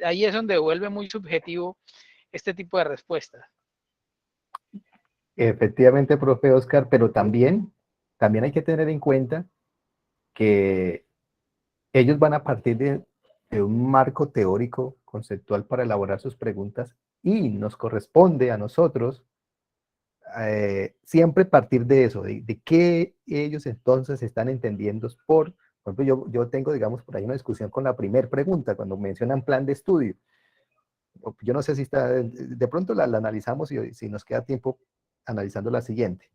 ahí es donde vuelve muy subjetivo este tipo de respuestas. Efectivamente, profe Oscar, pero también hay que tener en cuenta que ellos van a partir de un marco teórico conceptual para elaborar sus preguntas y nos corresponde a nosotros siempre partir de eso, de qué ellos entonces están entendiendo por ejemplo, yo tengo, digamos, por ahí una discusión con la primera pregunta, cuando mencionan plan de estudio. Yo no sé si está, de pronto la analizamos y si nos queda tiempo analizando la siguiente.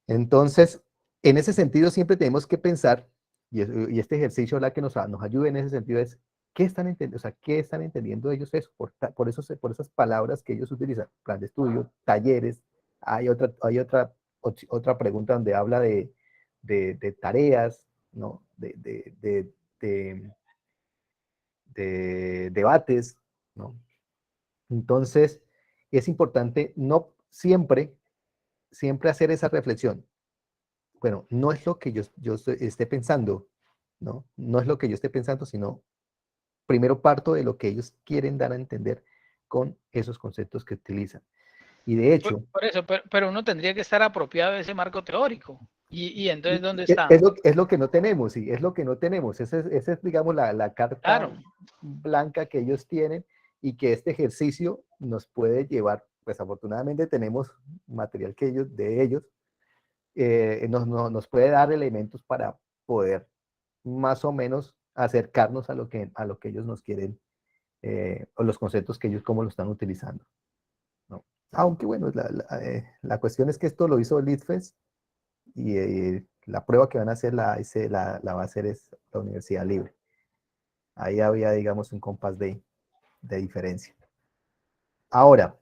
Entonces, en ese sentido siempre tenemos que pensar, y este ejercicio la que nos ayude en ese sentido es, ¿qué están entendiendo? O sea, ¿qué están entendiendo ellos eso? Por esas palabras que ellos utilizan, plan de estudio, talleres. Hay otra pregunta donde habla de tareas, ¿no? De debates, ¿no? Entonces, es importante no siempre hacer esa reflexión. Bueno, no es lo que yo esté pensando, ¿no? No es lo que yo esté pensando, sino primero parto de lo que ellos quieren dar a entender con esos conceptos que utilizan. Y de hecho... Por eso, pero uno tendría que estar apropiado de ese marco teórico. ¿Y entonces dónde Es, está? es lo que no tenemos, sí, es lo que no tenemos. Esa es digamos, la carta claro. blanca que ellos tienen y que este ejercicio nos puede llevar, pues afortunadamente tenemos material de ellos, nos puede dar elementos para poder más o menos acercarnos a lo que ellos nos quieren, o los conceptos que ellos cómo lo están utilizando, ¿no? Aunque bueno, la cuestión es que esto lo hizo el ITFES y la prueba que van a hacer la va a hacer es la Universidad Libre. Ahí había, digamos, un compás de diferencia. Ahora,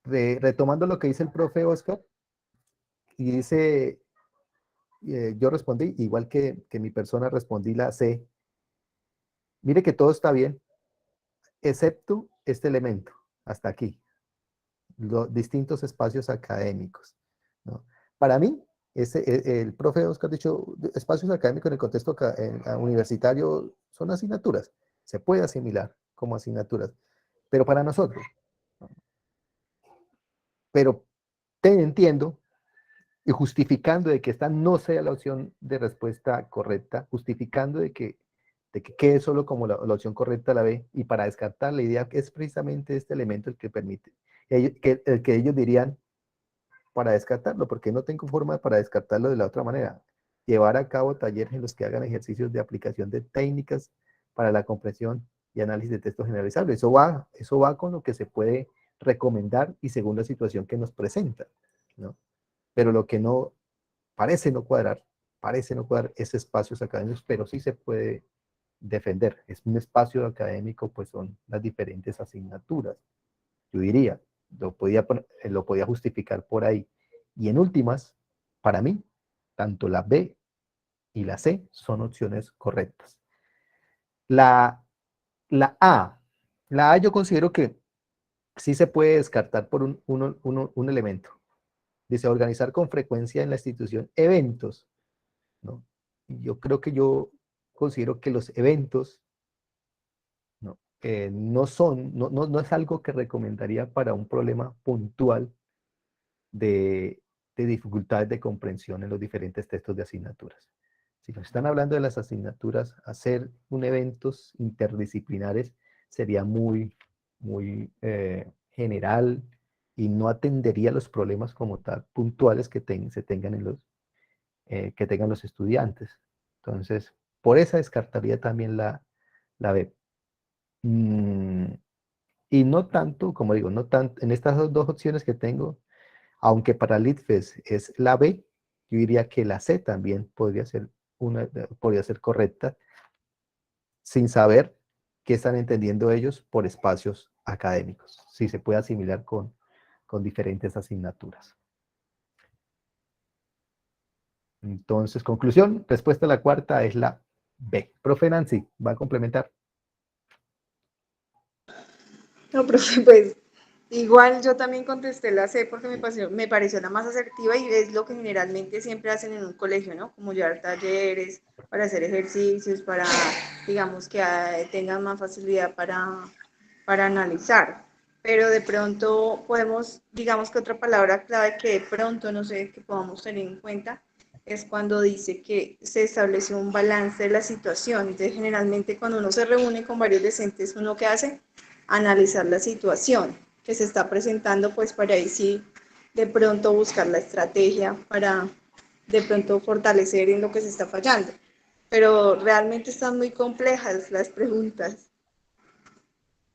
retomando lo que dice el profe Oscar, y dice, yo respondí, igual que mi persona respondí la C. Mire que todo está bien, excepto este elemento, hasta aquí, los distintos espacios académicos, ¿no? Para mí, el profe Oscar ha dicho, espacios académicos en el contexto universitario son asignaturas, se puede asimilar como asignaturas, pero para nosotros, ¿no? Pero te entiendo, y justificando de que esta no sea la opción de respuesta correcta, justificando de que quede solo como la opción correcta la B, y para descartar la idea que es precisamente este elemento el que permite, el que ellos dirían para descartarlo, porque no tengo forma para descartarlo de la otra manera. Llevar a cabo talleres en los que hagan ejercicios de aplicación de técnicas para la comprensión y análisis de textos generalizables. Eso va con lo que se puede recomendar y según la situación que nos presenta, ¿no? Pero lo que no parece no cuadrar es espacios académicos, pero sí se puede defender. Es un espacio académico, pues son las diferentes asignaturas. Yo diría, lo podía justificar por ahí. Y en últimas, para mí, tanto la B y la C son opciones correctas. La A yo considero que sí se puede descartar por un elemento. Dice, organizar con frecuencia en la institución eventos, ¿no? Y yo considero que los eventos no es algo que recomendaría para un problema puntual de dificultades de comprensión en los diferentes textos de asignaturas. Si nos están hablando de las asignaturas, hacer eventos interdisciplinares sería muy general y no atendería los problemas como tal puntuales que tengan los estudiantes. Entonces, por esa descartaría también la B. Y no tanto, como digo, no tanto, en estas dos opciones que tengo, aunque para el ITFES es la B, yo diría que la C también podría ser correcta, sin saber qué están entendiendo ellos por espacios académicos, si se puede asimilar con diferentes asignaturas. Entonces, conclusión, respuesta a la cuarta es la B. Profe Nancy, ¿va a complementar? No, profe, pues igual yo también contesté la C porque me pareció la más asertiva y es lo que generalmente siempre hacen en un colegio, ¿no? Como llevar talleres, para hacer ejercicios, para, digamos, que tengan más facilidad para analizar. Pero de pronto podemos, digamos que otra palabra clave que de pronto, no sé, que podamos tener en cuenta, es cuando dice que se estableció un balance de la situación. Entonces, generalmente cuando uno se reúne con varios docentes, ¿uno qué hace? Analizar la situación que se está presentando, pues para ahí sí de pronto buscar la estrategia para de pronto fortalecer en lo que se está fallando. Pero realmente están muy complejas las preguntas.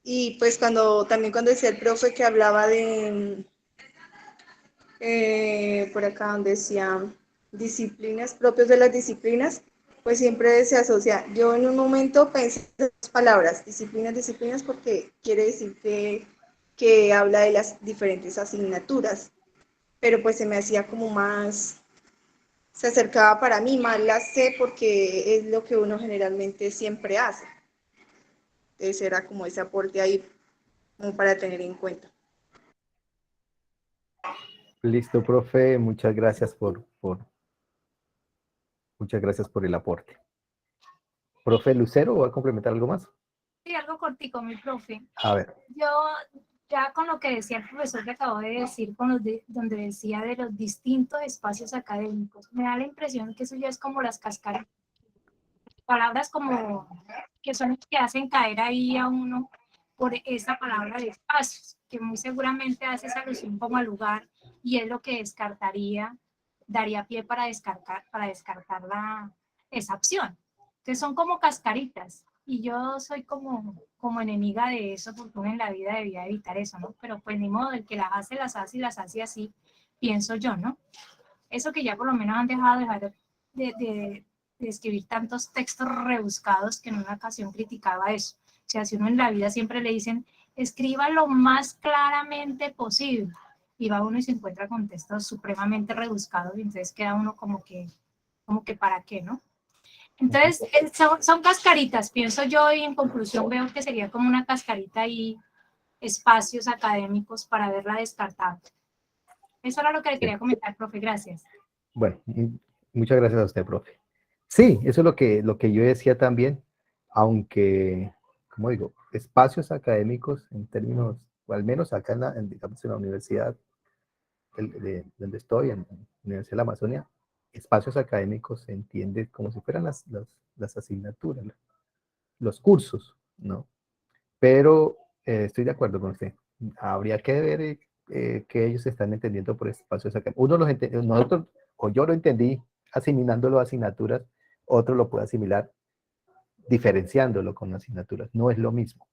Y pues también cuando decía el profe que hablaba de, por acá donde decía disciplinas, propios de las disciplinas, pues siempre se asocia. Yo en un momento pensé en las palabras, disciplinas, porque quiere decir que habla de las diferentes asignaturas, pero pues se me hacía como más, se acercaba para mí más la C porque es lo que uno generalmente siempre hace. Entonces era como ese aporte ahí como para tener en cuenta. Listo, profe, muchas gracias por el aporte. Profe Lucero, ¿va a complementar algo más? Sí, algo cortico, mi profe. A ver. Yo, ya con lo que decía el profesor que acabo de decir, donde decía de los distintos espacios académicos, me da la impresión que eso ya es como las cascaras. Palabras como que son las que hacen caer ahí a uno por esa palabra de espacios, que muy seguramente hace esa alusión como al lugar y es lo que daría pie para descartar esa opción. Entonces son como cascaritas y yo soy como enemiga de eso porque uno en la vida debía evitar eso, ¿no? Pero pues ni modo, el que las hace y las hace así, pienso yo, ¿no? Eso que ya por lo menos han dejado de escribir tantos textos rebuscados que en una ocasión criticaba eso. O sea, si uno en la vida siempre le dicen, escriba lo más claramente posible, y va uno y se encuentra con textos supremamente rebuscados y entonces queda uno como que ¿para qué, no? Entonces, son cascaritas, pienso yo, y en conclusión veo que sería como una cascarita ahí espacios académicos para verla descartada. Eso era lo que le quería comentar, profe, gracias. Bueno, muchas gracias a usted, profe. Sí, eso es lo que yo decía también, aunque, como digo, espacios académicos en términos, o al menos acá digamos, en la universidad donde estoy, en la Universidad de la Amazonia, espacios académicos se entiende como si fueran las asignaturas, los cursos, ¿no? Pero estoy de acuerdo con usted. Habría que ver qué ellos están entendiendo por espacios académicos. Uno los entiende, nosotros, o yo lo entendí asimilándolo a asignaturas, otro lo puede asimilar diferenciándolo con asignaturas. No es lo mismo,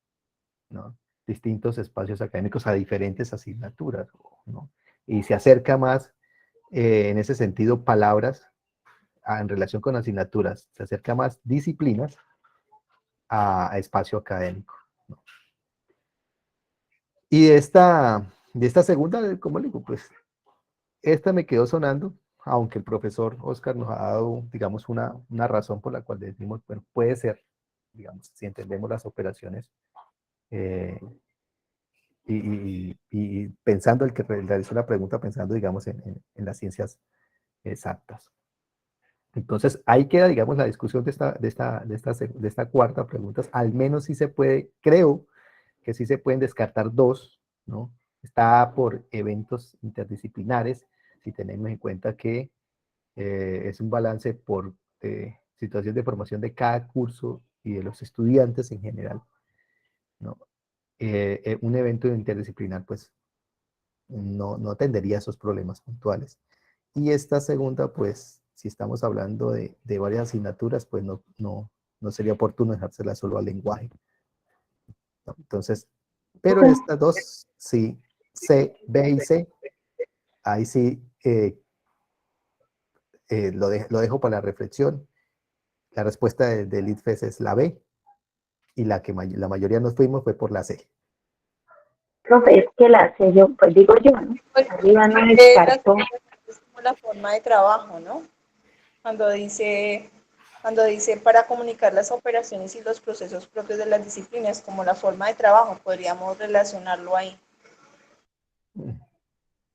¿no? Distintos espacios académicos a diferentes asignaturas, ¿no? Y se acerca más, en ese sentido, palabras en relación con asignaturas, se acerca más disciplinas a espacio académico, ¿no? Y de esta segunda, como le digo, pues esta me quedó sonando, aunque el profesor Oscar nos ha dado, digamos, una razón por la cual decimos, bueno, puede ser, digamos, si entendemos las operaciones, eh, y pensando el que realizó la pregunta, pensando, digamos, en las ciencias exactas. Entonces, ahí queda, digamos, la discusión de esta cuarta pregunta. Al menos sí se puede, creo que sí se pueden descartar dos, ¿no? Está por eventos interdisciplinares, si tenemos en cuenta que es un balance por situación de formación de cada curso y de los estudiantes en general, ¿no? Un evento interdisciplinar, pues, no tendría esos problemas puntuales. Y esta segunda, pues, si estamos hablando de varias asignaturas, pues no sería oportuno dejársela solo al lenguaje, ¿no? Entonces, pero en estas dos, sí, C, B y C, ahí sí lo dejo para la reflexión. La respuesta del ITFES es la B, y la que la mayoría nos fuimos fue por la C. Profe, es que la sé yo, pues digo yo, ¿no? Arriba no descartó. Es como la forma de trabajo, ¿no? Cuando dice, cuando dice para comunicar las operaciones y los procesos propios de las disciplinas, como la forma de trabajo, podríamos relacionarlo ahí.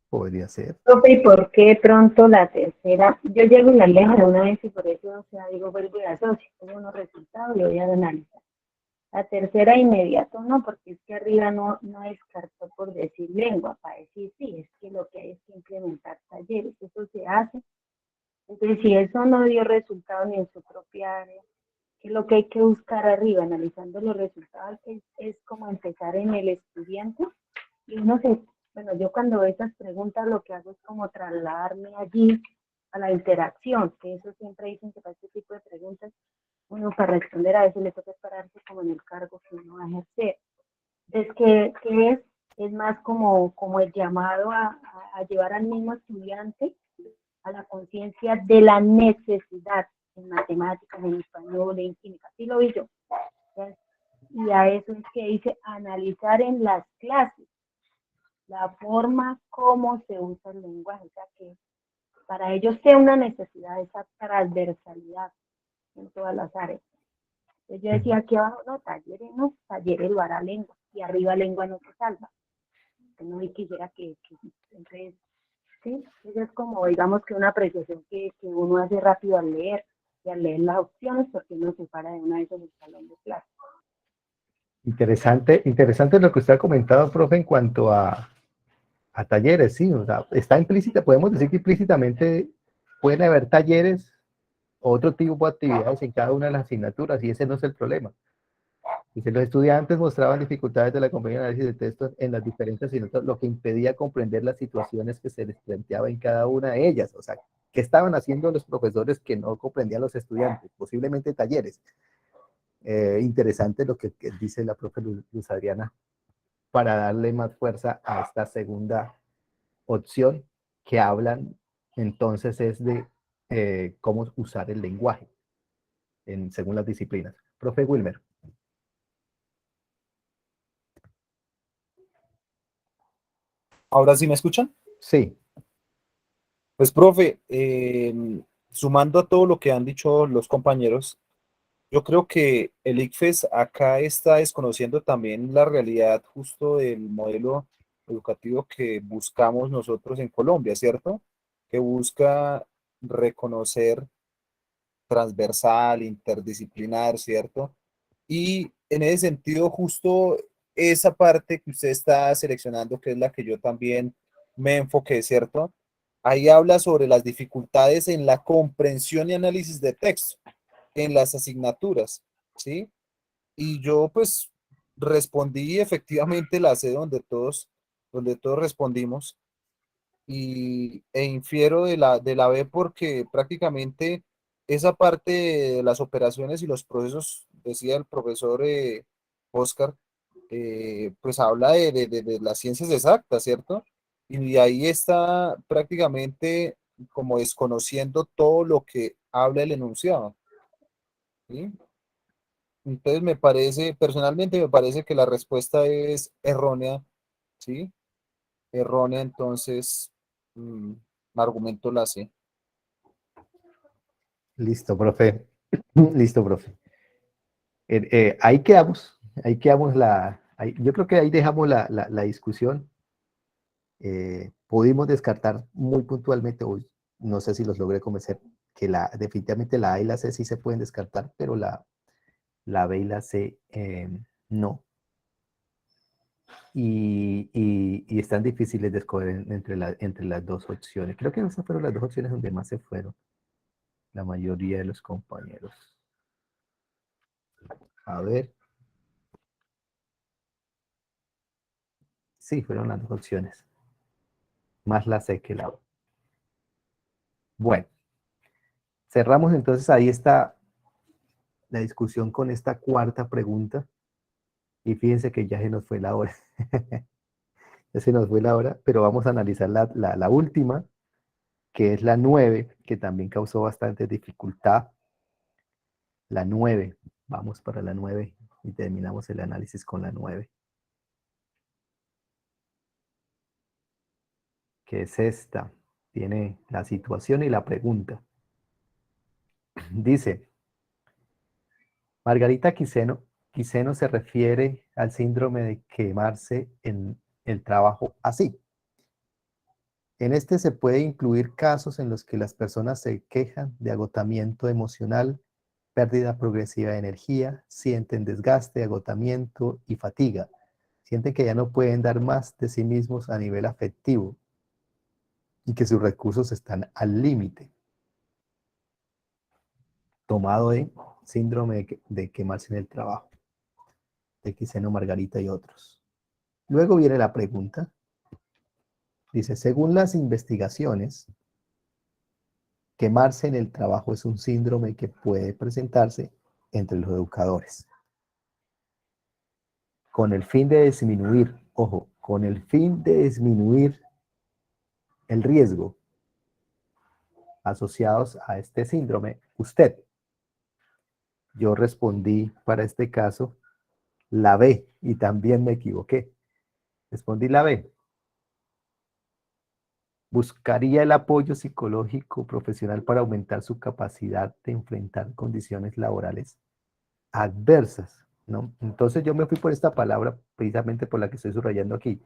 Podría ser. Profe, ¿y por qué pronto la tercera? Yo llego y la leo de una vez y por eso, o sea, digo, vuelvo y asocio, tengo unos resultados, lo voy a analizar. La tercera inmediato no, porque es que arriba no descartó por decir lengua, para decir sí, es que lo que hay es que implementar talleres, eso se hace. Entonces, si eso no dio resultado ni en su propia área, ¿qué es lo que hay que buscar arriba? Analizando los resultados, es como empezar en el estudiante. Y uno bueno, yo cuando veo esas preguntas lo que hago es como trasladarme allí a la interacción, que eso siempre dicen que para este tipo de preguntas, uno para responder a eso le toca pararse como en el cargo que uno va a ejercer. Entonces, ¿qué es? Es más como el llamado a llevar al mismo estudiante a la conciencia de la necesidad en matemáticas, en español, en química. Así lo vi yo. ¿Ves? Y a eso es que dice analizar en las clases la forma como se usa el lenguaje. O sea, que para ellos sea una necesidad, esa transversalidad en todas las áreas. Entonces yo decía aquí abajo, no, talleres lo hará lengua, y arriba lengua no se salva. Que no quisiera que entonces, sí, eso es como, digamos, que una apreciación que uno hace rápido al leer, y al leer las opciones, porque uno se para de una vez en el salón de clase. Interesante lo que usted ha comentado, profe, en cuanto a talleres, sí, o sea, está implícita, podemos decir que implícitamente pueden haber talleres o otro tipo de actividades en cada una de las asignaturas, y ese no es el problema. Dice, los estudiantes mostraban dificultades de la comprensión y análisis de textos en las diferentes asignaturas, lo que impedía comprender las situaciones que se les planteaba en cada una de ellas. O sea, ¿qué estaban haciendo los profesores que no comprendían los estudiantes? Posiblemente talleres. Interesante lo que dice la profe Luz Adriana, para darle más fuerza a esta segunda opción que hablan, entonces es de cómo usar el lenguaje según las disciplinas. Profe Wilmer. ¿Ahora sí me escuchan? Sí. Pues, profe, sumando a todo lo que han dicho los compañeros, Yo creo que el ICFES acá está desconociendo también la realidad justo del modelo educativo que buscamos nosotros en Colombia, ¿cierto? Que busca reconocer transversal, interdisciplinar, ¿cierto? Y en ese sentido, justo esa parte que usted está seleccionando, que es la que yo también me enfoqué, ¿cierto? Ahí habla sobre las dificultades en la comprensión y análisis de texto en las asignaturas, ¿sí? Y yo pues respondí efectivamente la C donde todos respondimos e infiero de la B porque prácticamente esa parte de las operaciones y los procesos, decía el profesor Oscar, pues habla de las ciencias exactas, ¿cierto? Y ahí está prácticamente como desconociendo todo lo que habla el enunciado, ¿sí? Entonces me parece, personalmente me parece que la respuesta es errónea, ¿sí? Errónea, entonces argumento la C. Listo, profe. Listo, profe. Ahí quedamos yo creo que ahí dejamos la discusión. Pudimos descartar muy puntualmente hoy, no sé si los logré convencer, que definitivamente la A y la C sí se pueden descartar, pero la B y la C no. Y están difíciles de escoger entre las dos opciones. Creo que esas fueron las dos opciones donde más se fueron la mayoría de los compañeros. A ver. Sí, fueron las dos opciones. Más la C que la B. Bueno, cerramos entonces, ahí está la discusión con esta cuarta pregunta. Y fíjense que ya se nos fue la hora. Ya se nos fue la hora, pero vamos a analizar la última, que es la 9, que también causó bastante dificultad. La 9, vamos para la 9 y terminamos el análisis con la 9. Que es esta. Tiene la situación y la pregunta. Dice, Margarita Quiseno se refiere al síndrome de quemarse en el trabajo así. En este se puede incluir casos en los que las personas se quejan de agotamiento emocional, pérdida progresiva de energía, sienten desgaste, agotamiento y fatiga. Sienten que ya no pueden dar más de sí mismos a nivel afectivo y que sus recursos están al límite. Tomado de síndrome de quemarse en el trabajo, de Quiseno, Margarita y otros. Luego viene la pregunta. Dice, según las investigaciones, quemarse en el trabajo es un síndrome que puede presentarse entre los educadores. Con el fin de disminuir, ojo, con el fin de disminuir el riesgo asociados a este síndrome, usted. Yo respondí para este caso la B y también me equivoqué. Respondí la B. Buscaría el apoyo psicológico profesional para aumentar su capacidad de enfrentar condiciones laborales adversas, ¿no? Entonces yo me fui por esta palabra precisamente por la que estoy subrayando aquí.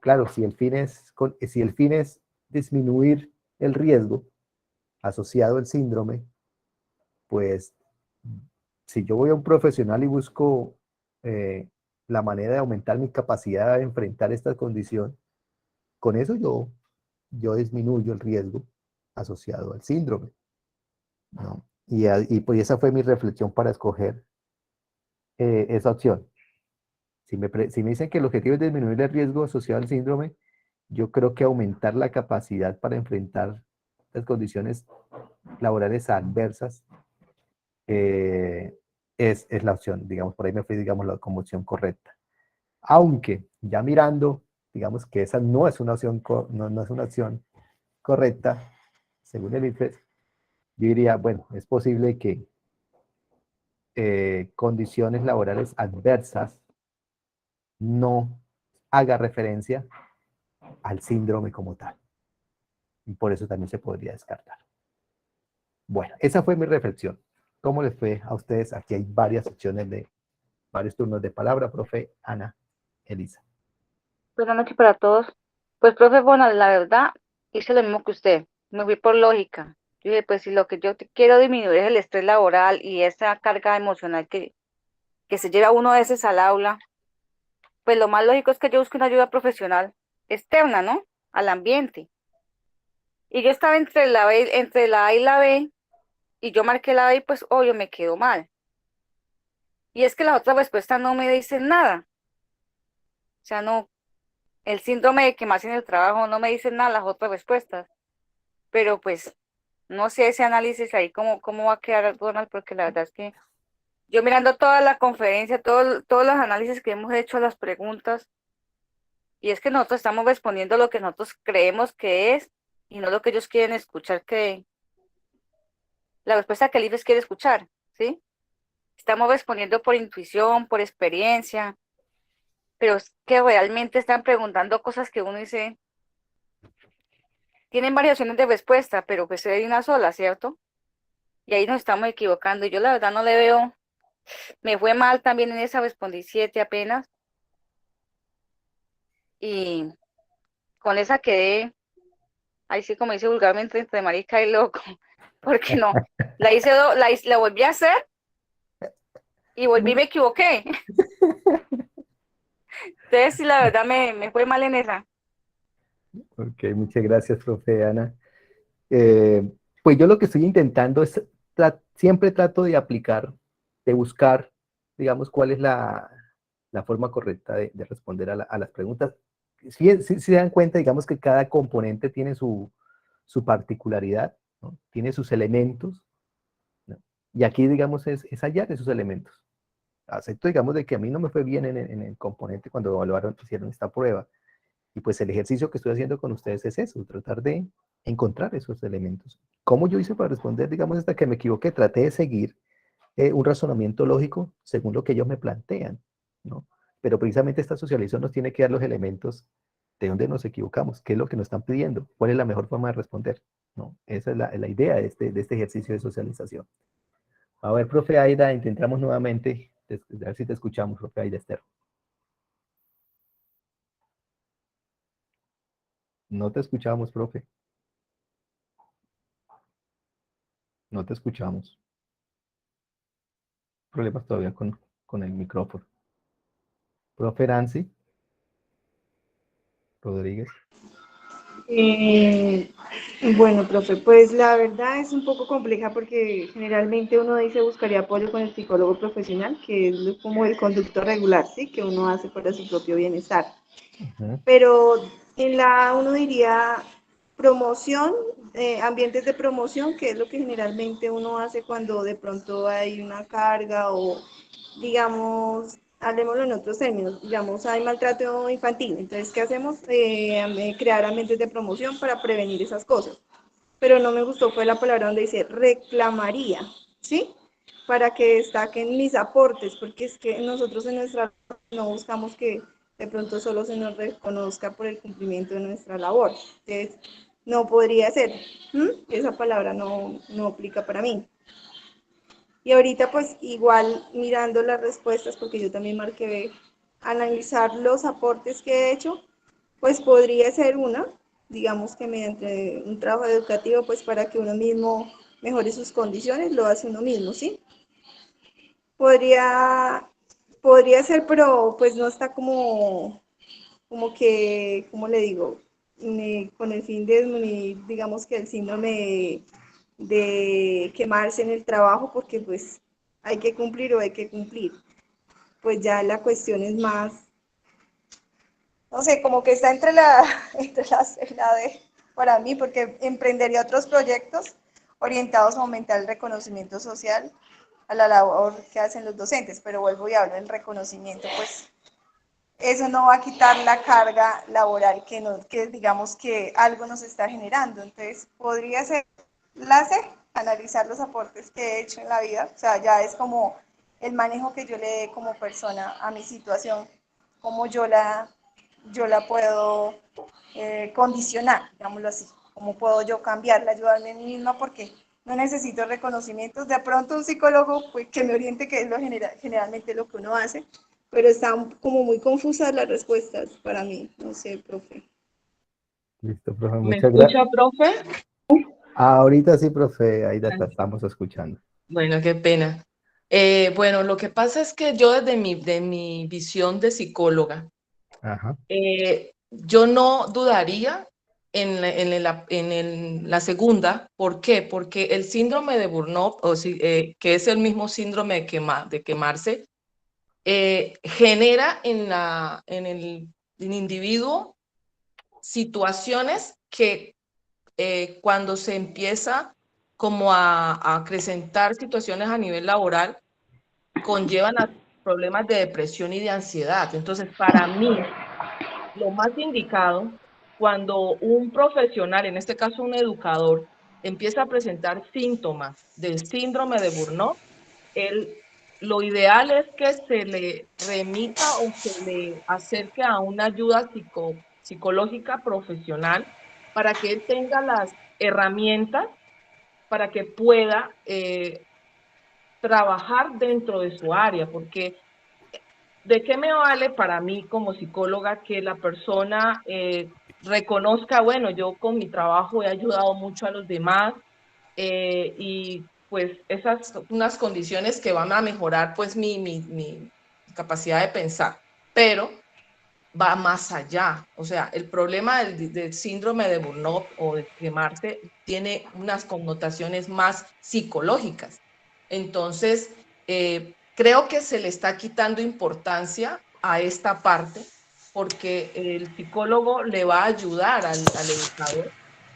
Claro, si el fin es disminuir el riesgo asociado al síndrome, pues si yo voy a un profesional y busco la manera de aumentar mi capacidad de enfrentar esta condición, con eso yo disminuyo el riesgo asociado al síndrome, ¿no? Y pues esa fue mi reflexión para escoger esa opción. Si me dicen que el objetivo es disminuir el riesgo asociado al síndrome, yo creo que aumentar la capacidad para enfrentar las condiciones laborales adversas es la opción, digamos, por ahí me fui, digamos, como opción correcta. Aunque ya mirando, digamos que esa no es una opción, no es una opción correcta, según el IFES, yo diría, bueno, es posible que condiciones laborales adversas no haga referencia al síndrome como tal. Y por eso también se podría descartar. Bueno, esa fue mi reflexión. ¿Cómo les fue a ustedes? Aquí hay varias secciones de varios turnos de palabra, profe Ana, Elisa. Buenas noches para todos. Pues, profe, bueno, la verdad, hice lo mismo que usted. Me fui por lógica. Yo dije, pues si lo que quiero disminuir es el estrés laboral y esa carga emocional que se lleva uno a veces al aula, pues lo más lógico es que yo busque una ayuda profesional externa, ¿no? Al ambiente. Y yo estaba entre la A y la B, y yo marqué la B y pues obvio me quedó mal. Y es que las otras respuestas no me dicen nada. O sea, no, el síndrome de quemarse en el trabajo no me dicen nada las otras respuestas. Pero pues no sé ese análisis ahí cómo va a quedar, Donald, porque la verdad es que yo mirando toda la conferencia, todos los análisis que hemos hecho a las preguntas, y es que nosotros estamos respondiendo lo que nosotros creemos que es y no lo que ellos quieren escuchar, que la respuesta que el IFES quiere escuchar, ¿sí? Estamos respondiendo por intuición, por experiencia, pero es que realmente están preguntando cosas que uno dice, tienen variaciones de respuesta, pero pues hay una sola, ¿cierto? Y ahí nos estamos equivocando. Y yo la verdad no le veo, me fue mal también en esa, respondí 7 apenas. Y con esa quedé, ahí sí como dice vulgarmente, entre marica y loco, porque no, la volví a hacer y volví y me equivoqué. Entonces sí, la verdad me fue mal en esa. Ok, muchas gracias, profe Ana. Pues yo lo que estoy intentando es, siempre trato de aplicar, de buscar, digamos, cuál es la forma correcta de responder a las preguntas. Si se dan cuenta, digamos que cada componente tiene su particularidad, ¿no? Tiene sus elementos, ¿no? Y aquí, digamos, es hallar esos elementos. Acepto, digamos, de que a mí no me fue bien en el componente cuando evaluaron, hicieron esta prueba. Y pues el ejercicio que estoy haciendo con ustedes es eso, tratar de encontrar esos elementos. ¿Cómo yo hice para responder, digamos, hasta que me equivoqué? Traté de seguir un razonamiento lógico según lo que ellos me plantean, ¿no? Pero precisamente esta socialización nos tiene que dar los elementos de dónde nos equivocamos, qué es lo que nos están pidiendo, cuál es la mejor forma de responder, ¿no? Esa es la idea de este ejercicio de socialización. A ver, profe Aida, intentamos nuevamente, a ver si te escuchamos, profe Aida Esther. No te escuchamos, profe. No te escuchamos. Problemas todavía con el micrófono. Profe Nancy Rodríguez. Eh, bueno, profe, pues la verdad es un poco compleja porque generalmente uno dice buscaría apoyo con el psicólogo profesional, que es como el conducto regular, ¿sí? Que uno hace para su propio bienestar. Pero en la uno diría promoción, ambientes de promoción, que es lo que generalmente uno hace cuando de pronto hay una carga o, digamos, hablemoslo en otros términos, digamos, hay maltrato infantil. Entonces, ¿qué hacemos? Crear ambientes de promoción para prevenir esas cosas. Pero no me gustó fue la palabra donde dice reclamaría, ¿sí? Para que destaquen mis aportes, porque es que nosotros en nuestra no buscamos que de pronto solo se nos reconozca por el cumplimiento de nuestra labor. Entonces, no podría ser. Esa palabra no aplica para mí. Y ahorita pues igual mirando las respuestas, porque yo también marqué analizar los aportes que he hecho, pues podría ser una, digamos que mediante un trabajo educativo, pues para que uno mismo mejore sus condiciones, lo hace uno mismo, ¿sí? Podría ser, pero pues no está como que, ¿cómo le digo? Con el fin de disminuir, digamos que el síndrome de quemarse en el trabajo, porque pues hay que cumplir o hay que cumplir. Pues ya la cuestión es más, no sé, como que está entre la de, para mí, porque emprendería otros proyectos orientados a aumentar el reconocimiento social a la labor que hacen los docentes, pero vuelvo y hablo del reconocimiento, pues eso no va a quitar la carga laboral que digamos que algo nos está generando. Entonces, podría ser la C, analizar los aportes que he hecho en la vida, o sea, ya es como el manejo que yo le dé como persona a mi situación, cómo yo la puedo condicionar, digámoslo así, cómo puedo yo cambiarla, ayudarme a mí misma, porque no necesito reconocimientos. De pronto un psicólogo pues, que me oriente, que es generalmente lo que uno hace, pero están como muy confusas las respuestas para mí. No sé, profe. Listo, profe, ¿Me muchas gracias. escucha, profe? Ahorita sí, profe, ahí la estamos escuchando. Bueno, qué pena. Bueno, lo que pasa es que yo de mi visión de psicóloga, Ajá. yo no dudaría la segunda. ¿Por qué? Porque el síndrome de Burnout, que es el mismo síndrome de quemarse, genera en el individuo situaciones que cuando se empieza como a acrecentar situaciones a nivel laboral, conllevan a problemas de depresión y de ansiedad. Entonces, para mí, lo más indicado, cuando un profesional, en este caso un educador, empieza a presentar síntomas del síndrome de Burnout, lo ideal es que se le remita o se le acerque a una ayuda psicológica profesional para que él tenga las herramientas para que pueda trabajar dentro de su área, porque ¿de qué me vale para mí como psicóloga que la persona reconozca, bueno, yo con mi trabajo he ayudado mucho a los demás y pues esas son unas condiciones que van a mejorar pues mi capacidad de pensar, pero va más allá. O sea, el problema del síndrome de Burnout o de quemarse tiene unas connotaciones más psicológicas. Entonces, creo que se le está quitando importancia a esta parte porque el psicólogo le va a ayudar al educador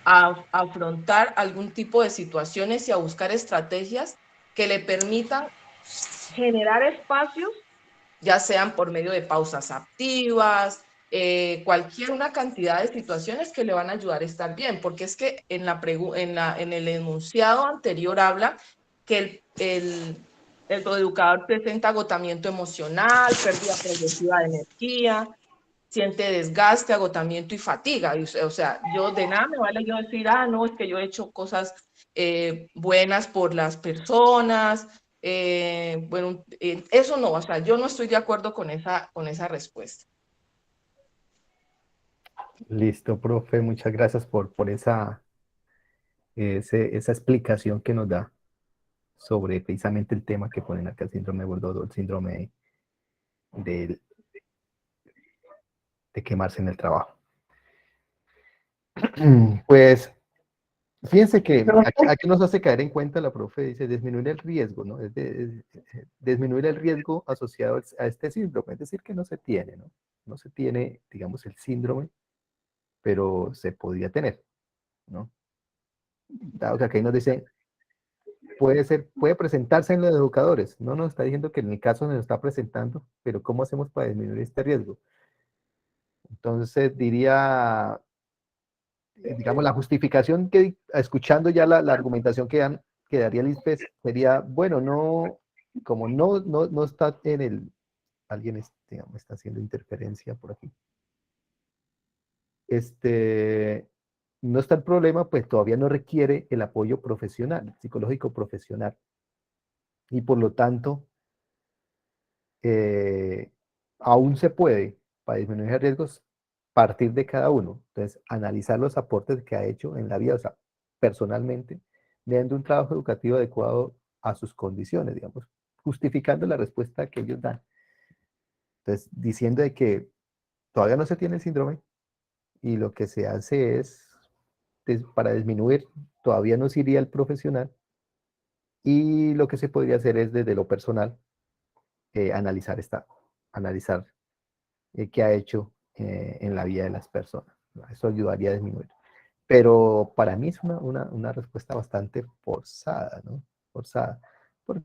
a afrontar algún tipo de situaciones y a buscar estrategias que le permitan generar espacios, ya sean por medio de pausas activas, cualquier una cantidad de situaciones que le van a ayudar a estar bien, porque es que en el enunciado anterior habla que el educador presenta agotamiento emocional, pérdida progresiva de energía, siente desgaste, agotamiento y fatiga. O sea, yo de nada me vale yo decir, no, es que yo he hecho cosas buenas por las personas. Bueno, eso no, o sea, yo no estoy de acuerdo con esa respuesta. Listo, profe, muchas gracias por esa explicación que nos da sobre precisamente el tema que ponen acá, el síndrome de Burnout, el síndrome de, de quemarse en el trabajo. Pues, fíjense que aquí nos hace caer en cuenta la profe, dice disminuir el riesgo, ¿no? Disminuir el riesgo asociado a este síndrome, es decir, que no se tiene, ¿no? No se tiene, digamos, el síndrome, pero se podría tener, ¿no? Dado que aquí nos dice, puede presentarse en los educadores, no nos está diciendo que en mi caso se nos está presentando, pero ¿cómo hacemos para disminuir este riesgo? Entonces diría, digamos, la justificación que, escuchando ya la argumentación que daría Lisbeth, sería, bueno, no, como no está en el, alguien digamos, está haciendo interferencia por aquí. No está el problema, pues todavía no requiere el apoyo profesional, psicológico profesional. Y por lo tanto, aún se puede, para disminuir riesgos, partir de cada uno. Entonces, analizar los aportes que ha hecho en la vida, o sea, personalmente, mediante un trabajo educativo adecuado a sus condiciones, digamos, justificando la respuesta que ellos dan. Entonces, diciendo de que todavía no se tiene el síndrome y lo que se hace es, para disminuir, todavía no se iría el profesional y lo que se podría hacer es desde lo personal, analizar qué ha hecho en la vida de las personas. Eso ayudaría a disminuir. Pero para mí es una respuesta bastante forzada, ¿no? Forzada. Porque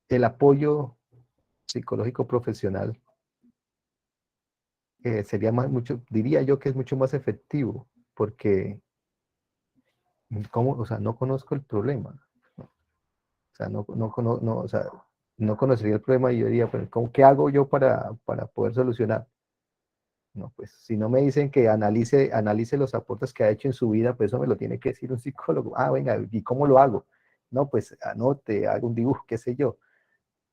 el apoyo psicológico profesional sería diría yo que es mucho más efectivo, porque o sea, no conozco el problema, ¿no? O sea, o sea, no conocería el problema y yo diría, pues, ¿qué hago yo para poder solucionar? No, pues si no me dicen que analice los aportes que ha hecho en su vida, pues eso me lo tiene que decir un psicólogo. Ah, venga, ¿y cómo lo hago? No, pues anote, haga un dibujo, qué sé yo.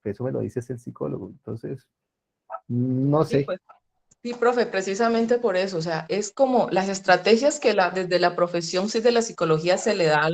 Eso me lo dice el psicólogo. Entonces, no Sí, sé. pues, sí, profe, precisamente por eso, o sea, es como las estrategias que desde la profesión sí de la psicología se le da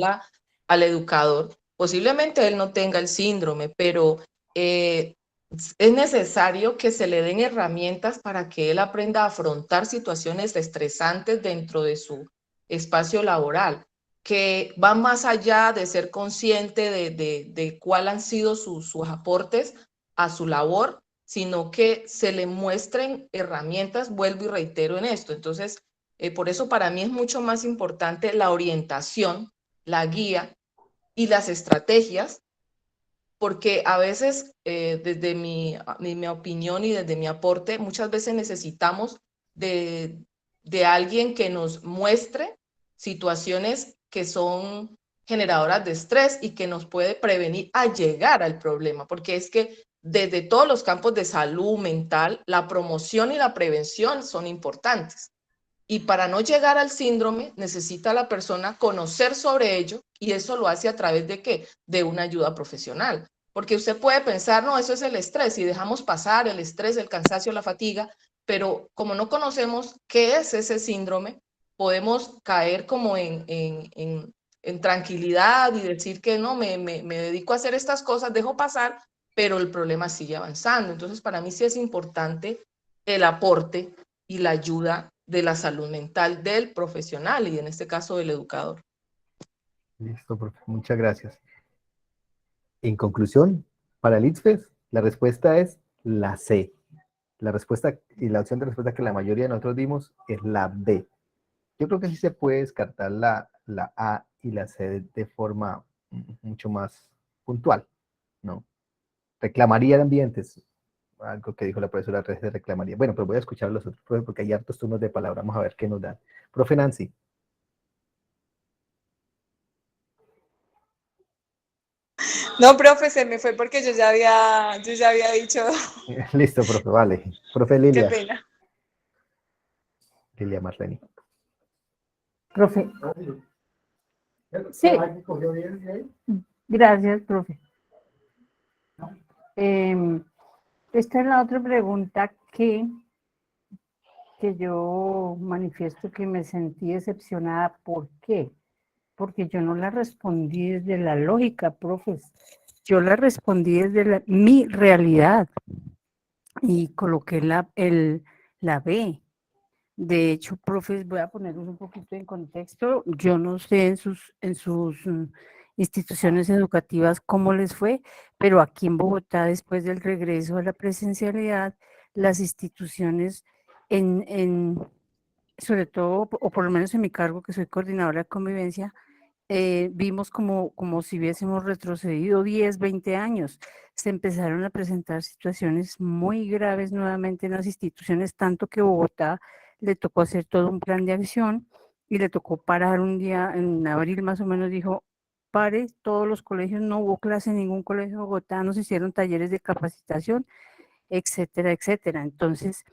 al educador. Posiblemente él no tenga el síndrome, pero es necesario que se le den herramientas para que él aprenda a afrontar situaciones estresantes dentro de su espacio laboral, que va más allá de ser consciente de cuáles han sido sus aportes a su labor, sino que se le muestren herramientas, vuelvo y reitero en esto. Entonces, por eso para mí es mucho más importante la orientación, la guía y las estrategias, porque a veces, desde mi opinión y desde mi aporte, muchas veces necesitamos de alguien que nos muestre situaciones que son generadoras de estrés y que nos puede prevenir a llegar al problema, porque es que desde todos los campos de salud mental, la promoción y la prevención son importantes. Y para no llegar al síndrome, necesita la persona conocer sobre ello, y eso lo hace a través de ¿qué? De una ayuda profesional. Porque usted puede pensar, no, eso es el estrés, y dejamos pasar el estrés, el cansancio, la fatiga, pero como no conocemos qué es ese síndrome, podemos caer como en tranquilidad y decir que no, me dedico a hacer estas cosas, dejo pasar, pero el problema sigue avanzando. Entonces, para mí sí es importante el aporte y la ayuda de la salud mental del profesional y en este caso del educador. Listo, profe. Muchas gracias. En conclusión, para el ITFES, la respuesta es la C. La respuesta y la opción de respuesta que la mayoría de nosotros dimos es la B. Yo creo que sí se puede descartar la A y la C de forma mucho más puntual, ¿no? Reclamaría de ambientes, algo que dijo la profesora Reyes, reclamaría. Bueno, pero voy a escuchar a los otros profes porque hay hartos turnos de palabra. Vamos a ver qué nos dan. Profe Nancy. No, profe, se me fue porque yo ya había dicho, Listo, profe, vale. Profe qué Lilia. pena. Lilia Marleni. Profe. Sí. Gracias, profe. Esta es la otra pregunta que yo manifiesto que me sentí decepcionada. ¿Por qué? Porque yo no la respondí desde la lógica, profes. Yo la respondí desde mi realidad y coloqué la B. De hecho, profes, voy a ponerlos un poquito en contexto. Yo no sé en sus instituciones educativas cómo les fue, pero aquí en Bogotá, después del regreso a la presencialidad, las instituciones sobre todo, o por lo menos en mi cargo, que soy coordinadora de convivencia, vimos como si hubiésemos retrocedido 10, 20 años. Se empezaron a presentar situaciones muy graves nuevamente en las instituciones, tanto que Bogotá le tocó hacer todo un plan de acción y le tocó parar un día, en abril más o menos, dijo, pare todos los colegios, no hubo clase en ningún colegio de Bogotá, nos hicieron talleres de capacitación, etcétera, etcétera. Entonces,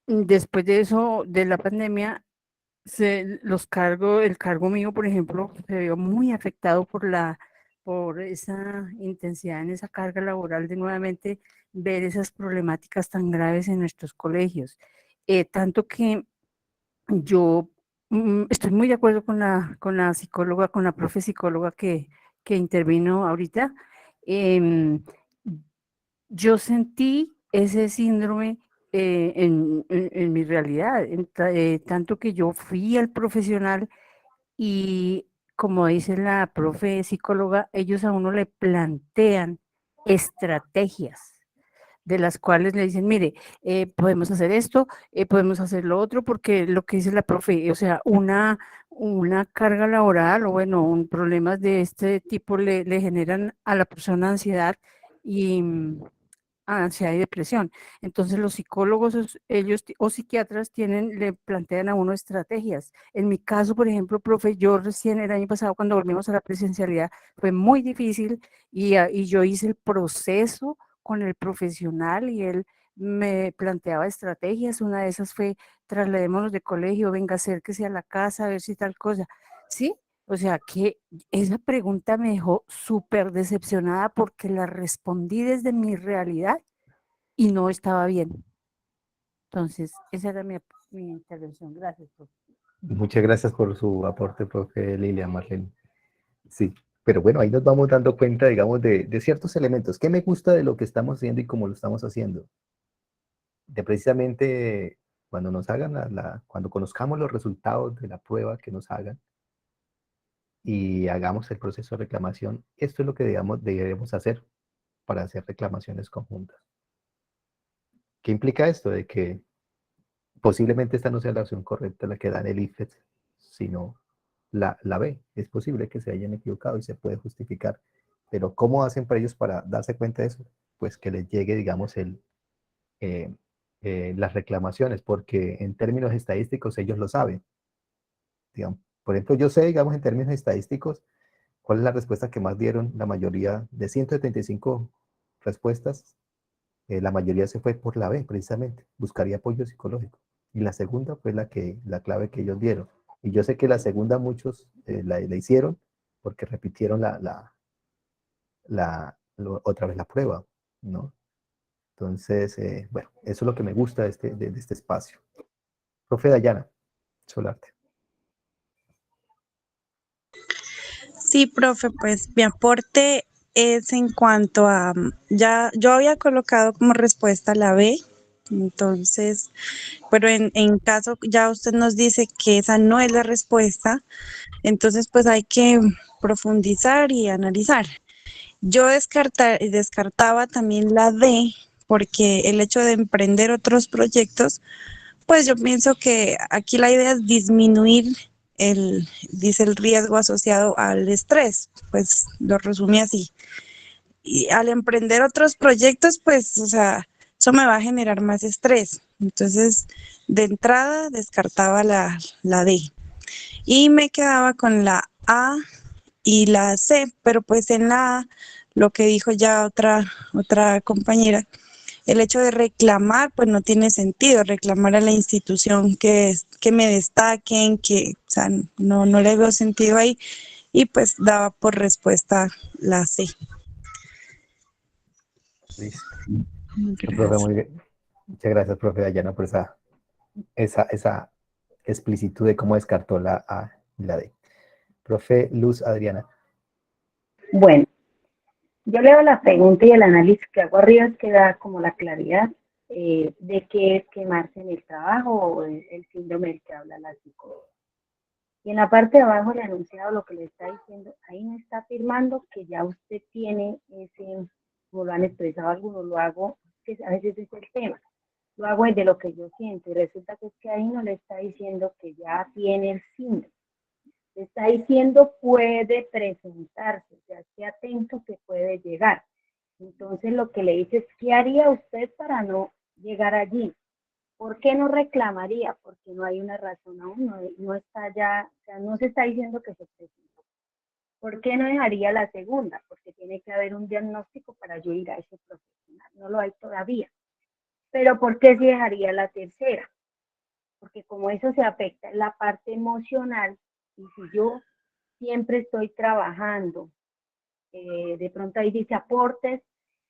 después de eso, de la pandemia, el cargo mío, por ejemplo, se vio muy afectado por esa intensidad en esa carga laboral de nuevamente ver esas problemáticas tan graves en nuestros colegios. Tanto que yo estoy muy de acuerdo con la psicóloga, con la profe psicóloga que intervino ahorita. Yo sentí ese síndrome en mi realidad, tanto que yo fui al profesional y como dice la profe psicóloga, ellos a uno le plantean estrategias de las cuales le dicen, mire, podemos hacer esto, podemos hacer lo otro, porque lo que dice la profe, o sea, una carga laboral o bueno, problemas de este tipo le generan a la persona ansiedad y ansiedad y depresión. Entonces los psicólogos, ellos o psiquiatras le plantean a uno estrategias. En mi caso, por ejemplo, profe, yo recién el año pasado cuando volvimos a la presencialidad fue muy difícil y yo hice el proceso con el profesional y él me planteaba estrategias, una de esas fue trasladémonos de colegio, venga, acérquese a la casa a ver si tal cosa, ¿sí? O sea que esa pregunta me dejó súper decepcionada porque la respondí desde mi realidad y no estaba bien. Entonces, esa era mi intervención. Gracias, profe. Muchas gracias por su aporte, profe Lilia, Marlene. Sí, pero bueno, ahí nos vamos dando cuenta, digamos, de ciertos elementos. ¿Qué me gusta de lo que estamos haciendo y cómo lo estamos haciendo? De precisamente cuando nos hagan cuando conozcamos los resultados de la prueba que nos hagan y hagamos el proceso de reclamación, esto es lo que debemos hacer para hacer reclamaciones conjuntas. ¿Qué implica esto? De que posiblemente esta no sea la opción correcta la que da en el IFES, sino la B. Es posible que se hayan equivocado y se puede justificar. Pero ¿cómo hacen para ellos para darse cuenta de eso? Pues que les llegue, digamos, las reclamaciones, porque en términos estadísticos ellos lo saben. Digamos, por ejemplo, yo sé, digamos, en términos estadísticos, cuál es la respuesta que más dieron la mayoría de 175 respuestas. La mayoría se fue por la B, precisamente, buscaría apoyo psicológico. Y la segunda fue la clave que ellos dieron. Y yo sé que la segunda muchos la hicieron porque repitieron otra vez la prueba, ¿no? Entonces, bueno, eso es lo que me gusta de este espacio. Profe Dayana Solarte. Sí, profe, pues mi aporte es en cuanto a, ya yo había colocado como respuesta la B, entonces, pero en caso ya usted nos dice que esa no es la respuesta, entonces pues hay que profundizar y analizar. Yo descartaba también la D, porque el hecho de emprender otros proyectos, pues yo pienso que aquí la idea es disminuir dice el riesgo asociado al estrés, pues lo resumí así. Y al emprender otros proyectos, pues, o sea, eso me va a generar más estrés. Entonces, de entrada, descartaba la D. Y me quedaba con la A y la C, pero pues en la A, lo que dijo ya otra compañera, el hecho de reclamar, pues no tiene sentido, reclamar a la institución que me destaquen, o sea, no le veo sentido ahí, y pues daba por respuesta la C. Listo. Gracias. Profe, muy bien. Muchas gracias, profe Dayana, por esa explicitud de cómo descartó la A y la D. Profe Luz Adriana. Bueno, yo leo la pregunta y el análisis que hago arriba es que da como la claridad de qué es quemarse en el trabajo o el síndrome del que habla la psicóloga. Y en la parte de abajo el enunciado lo que le está diciendo, ahí no está afirmando que ya usted tiene ese, como lo han expresado algunos, lo hago, que a veces es el tema, lo hago desde lo que yo siento y resulta que es que ahí no le está diciendo que ya tiene el síndrome. Está diciendo puede presentarse, o sea, esté atento que puede llegar. Entonces lo que le dice es, ¿qué haría usted para no llegar allí? ¿Por qué no reclamaría? Porque no hay una razón aún, no está ya, o sea, no se está diciendo que se presentó. ¿Por qué no dejaría la segunda? Porque tiene que haber un diagnóstico para yo ir a ese profesional, no lo hay todavía. Pero ¿por qué sí dejaría la tercera? Porque como eso se afecta en la parte emocional, y si yo siempre estoy trabajando, de pronto ahí dice aportes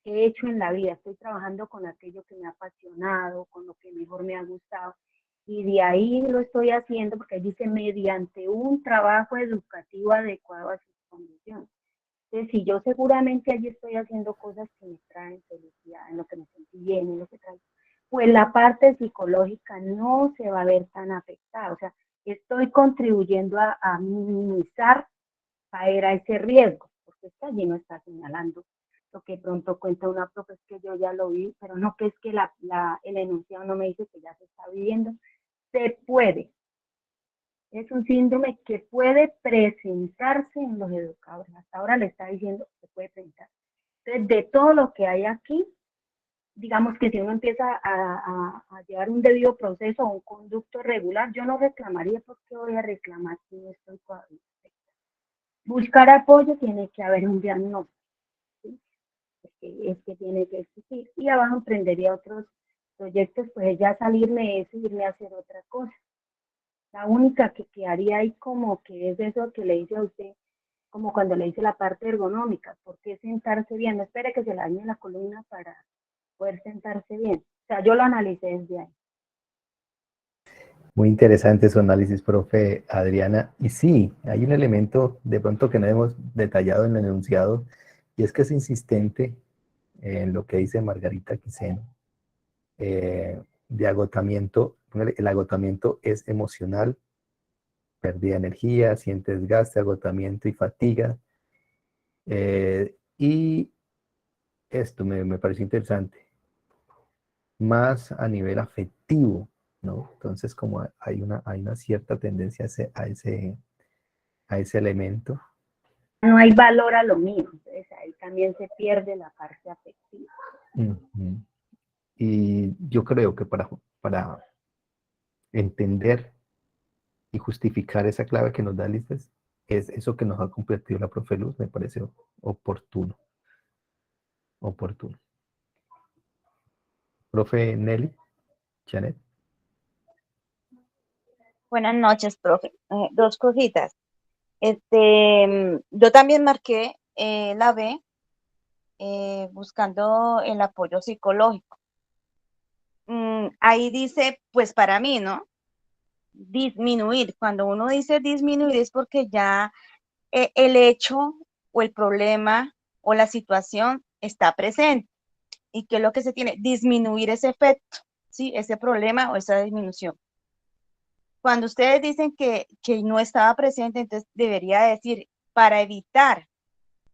que he hecho en la vida, estoy trabajando con aquello que me ha apasionado, con lo que mejor me ha gustado, y de ahí lo estoy haciendo porque ahí dice mediante un trabajo educativo adecuado a sus condiciones. Entonces, si yo seguramente allí estoy haciendo cosas que me traen felicidad, en lo que me sentí bien, en lo que trae, pues la parte psicológica no se va a ver tan afectada. O sea, estoy contribuyendo a minimizar caer a ese riesgo, porque es que allí no está señalando lo que pronto cuenta una profe, es que yo ya lo vi, pero no que es que el enunciado no me dice que ya se está viviendo. Se puede. Es un síndrome que puede presentarse en los educadores. Hasta ahora le está diciendo que se puede presentar. Entonces, de todo lo que hay aquí, digamos que si uno empieza a llevar un debido proceso o un conducto regular, yo no reclamaría porque voy a reclamar si no estoy todavía. Buscar apoyo, tiene que haber un diagnóstico, ¿sí? Porque es que tiene que existir. Y abajo emprendería otros proyectos, pues es ya salirme de eso y irme a hacer otra cosa. La única que quedaría ahí como que es eso que le dice a usted, como cuando le dice la parte ergonómica, ¿por qué sentarse bien? No espere que se le dañe la columna para poder sentarse bien. O sea, yo lo analicé desde ahí. Muy interesante su análisis, profe Adriana. Y sí, hay un elemento de pronto que no hemos detallado en el enunciado, y es que es insistente en lo que dice Margarita Quiseno, de agotamiento. El agotamiento es emocional, pérdida de energía, siente desgaste, agotamiento y fatiga. Y esto me pareció interesante, más a nivel afectivo, ¿no? Entonces, como hay una cierta tendencia a ese elemento. No hay valor a lo mío, entonces ahí también se pierde la parte afectiva. Ujú. Y yo creo que para entender y justificar esa clave que nos da Lisbeth, es eso que nos ha compartido la profe Luz, me parece oportuno. Oportuno. Profe Nelly, Janet. Buenas noches, profe. Dos cositas. Yo también marqué la B buscando el apoyo psicológico. Ahí dice, pues para mí, ¿no? Disminuir. Cuando uno dice disminuir es porque ya el hecho o el problema o la situación está presente. ¿Y qué es lo que se tiene? Disminuir ese efecto, ¿sí? Ese problema o esa disminución. Cuando ustedes dicen que no estaba presente, entonces debería decir para evitar,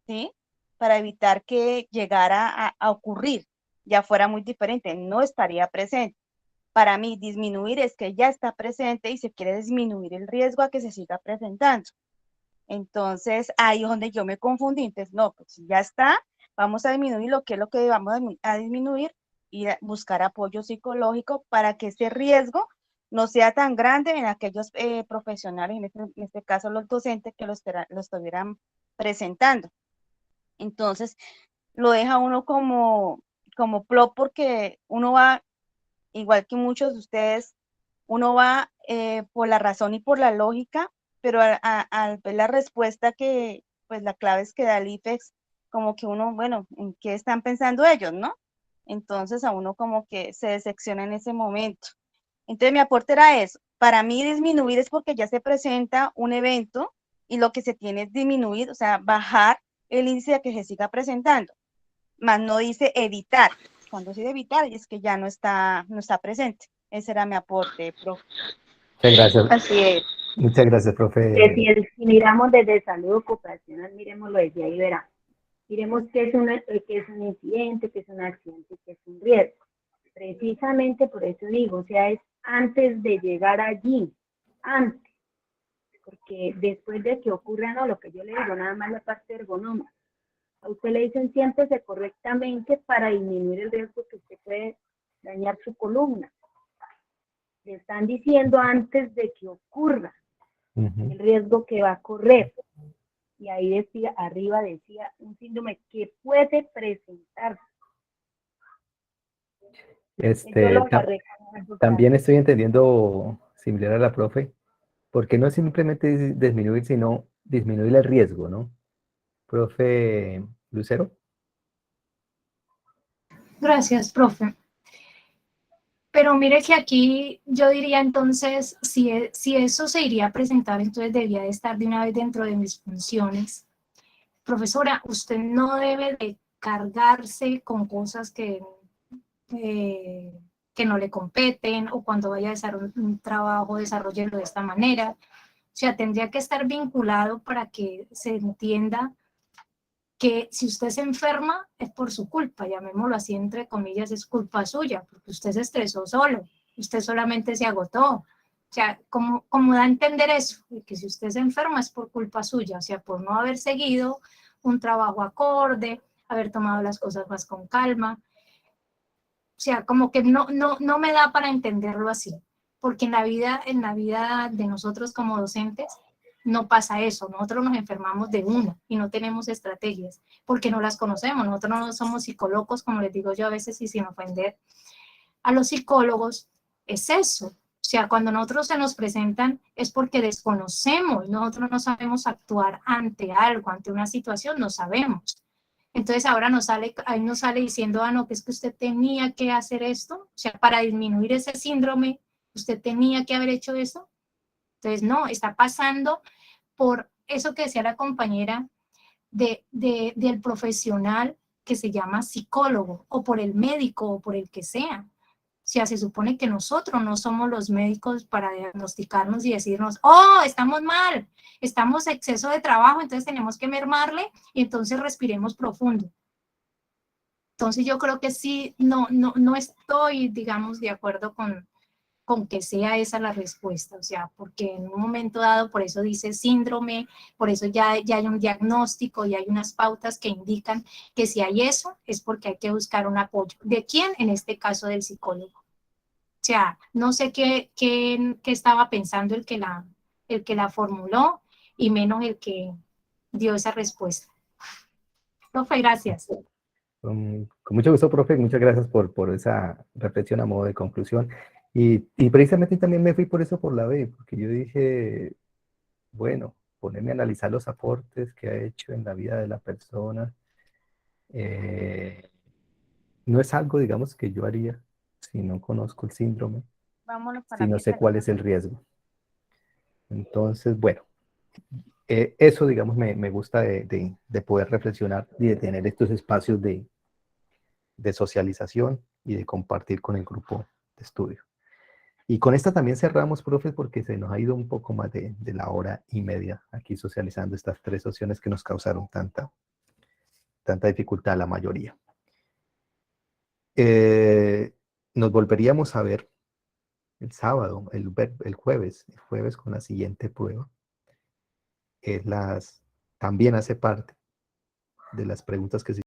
¿sí? Para evitar que llegara a ocurrir, ya fuera muy diferente, no estaría presente. Para mí, disminuir es que ya está presente y se quiere disminuir el riesgo a que se siga presentando. Entonces, ahí es donde yo me confundí. Entonces, no, pues si ya está, vamos a disminuir lo que es lo que vamos a disminuir y buscar apoyo psicológico para que ese riesgo no sea tan grande en aquellos profesionales, en este caso los docentes, que lo estuvieran presentando. Entonces, lo deja uno como plop porque uno va, igual que muchos de ustedes, uno va por la razón y por la lógica, pero al ver la respuesta que, pues la clave es que da el IFEX, como que uno, bueno, ¿en qué están pensando ellos, no? Entonces a uno como que se decepciona en ese momento. Entonces mi aporte era eso. Para mí disminuir es porque ya se presenta un evento y lo que se tiene es disminuir, o sea, bajar el índice de que se siga presentando. Más no dice evitar. Cuando dice evitar es que ya no está presente. Ese era mi aporte, profe. Muchas gracias. Así es. Muchas gracias, profe. Si miramos desde salud ocupacional, miremoslo desde ahí, verá. Miremos qué es un incidente, qué es un accidente, qué es un riesgo. Precisamente por eso digo, o sea, es antes de llegar allí, antes. Porque después de que ocurra, no, lo que yo le digo, nada más la parte ergonómica. A usted le dicen siéntese correctamente para disminuir el riesgo que usted puede dañar su columna. Le están diciendo antes de que ocurra el riesgo que va a correr. Y ahí decía, arriba decía, un síndrome que puede presentarse. También estoy entendiendo similar a la profe, porque no es simplemente disminuir, sino disminuir el riesgo, ¿no? Profe Lucero. Gracias, profe. Pero mire que aquí yo diría entonces, si eso se iría a presentar, entonces debía de estar de una vez dentro de mis funciones. Profesora, usted no debe de cargarse con cosas que no le competen, o cuando vaya a hacer un trabajo, desarrollarlo de esta manera. O sea, tendría que estar vinculado para que se entienda que si usted se enferma es por su culpa, llamémoslo así, entre comillas, es culpa suya, porque usted se estresó solo, usted solamente se agotó. O sea, como da a entender eso, que si usted se enferma es por culpa suya, o sea, por no haber seguido un trabajo acorde, haber tomado las cosas más con calma. O sea, como que no me da para entenderlo así, porque en la vida de nosotros como docentes no pasa eso. Nosotros nos enfermamos de una y no tenemos estrategias porque no las conocemos. Nosotros no somos psicólogos, como les digo yo a veces y sin ofender, a los psicólogos es eso. O sea, cuando nosotros se nos presentan es porque desconocemos, nosotros no sabemos actuar ante algo, ante una situación, no sabemos. Entonces ahora ahí nos sale diciendo, no, que es que usted tenía que hacer esto, o sea, para disminuir ese síndrome, usted tenía que haber hecho eso. Entonces, no, está pasando por eso que decía la compañera del profesional que se llama psicólogo, o por el médico, o por el que sea. O sea, se supone que nosotros no somos los médicos para diagnosticarnos y decirnos, oh, estamos mal, estamos exceso de trabajo, entonces tenemos que mermarle y entonces respiremos profundo. Entonces yo creo que sí, no estoy, digamos, de acuerdo con que sea esa la respuesta, o sea, porque en un momento dado, por eso dice síndrome, por eso ya hay un diagnóstico y hay unas pautas que indican que si hay eso, es porque hay que buscar un apoyo. ¿De quién? En este caso del psicólogo. O sea, no sé qué estaba pensando el que la formuló y menos el que dio esa respuesta. Profe, gracias. Con mucho gusto, profe, muchas gracias por esa reflexión a modo de conclusión. Y precisamente también me fui por eso por la B, porque yo dije, bueno, ponerme a analizar los aportes que ha hecho en la vida de la persona, no es algo, digamos, que yo haría si no conozco el síndrome, Vámonos para si no la sé mesa. cuál es el riesgo. Entonces, bueno, eso, digamos, me gusta de poder reflexionar y de tener estos espacios de socialización y de compartir con el grupo de estudio. Y con esta también cerramos, profe, porque se nos ha ido un poco más de la hora y media aquí socializando estas 3 opciones que nos causaron tanta dificultad a la mayoría. Nos volveríamos a ver el sábado, el jueves con la siguiente prueba. También hace parte de las preguntas que se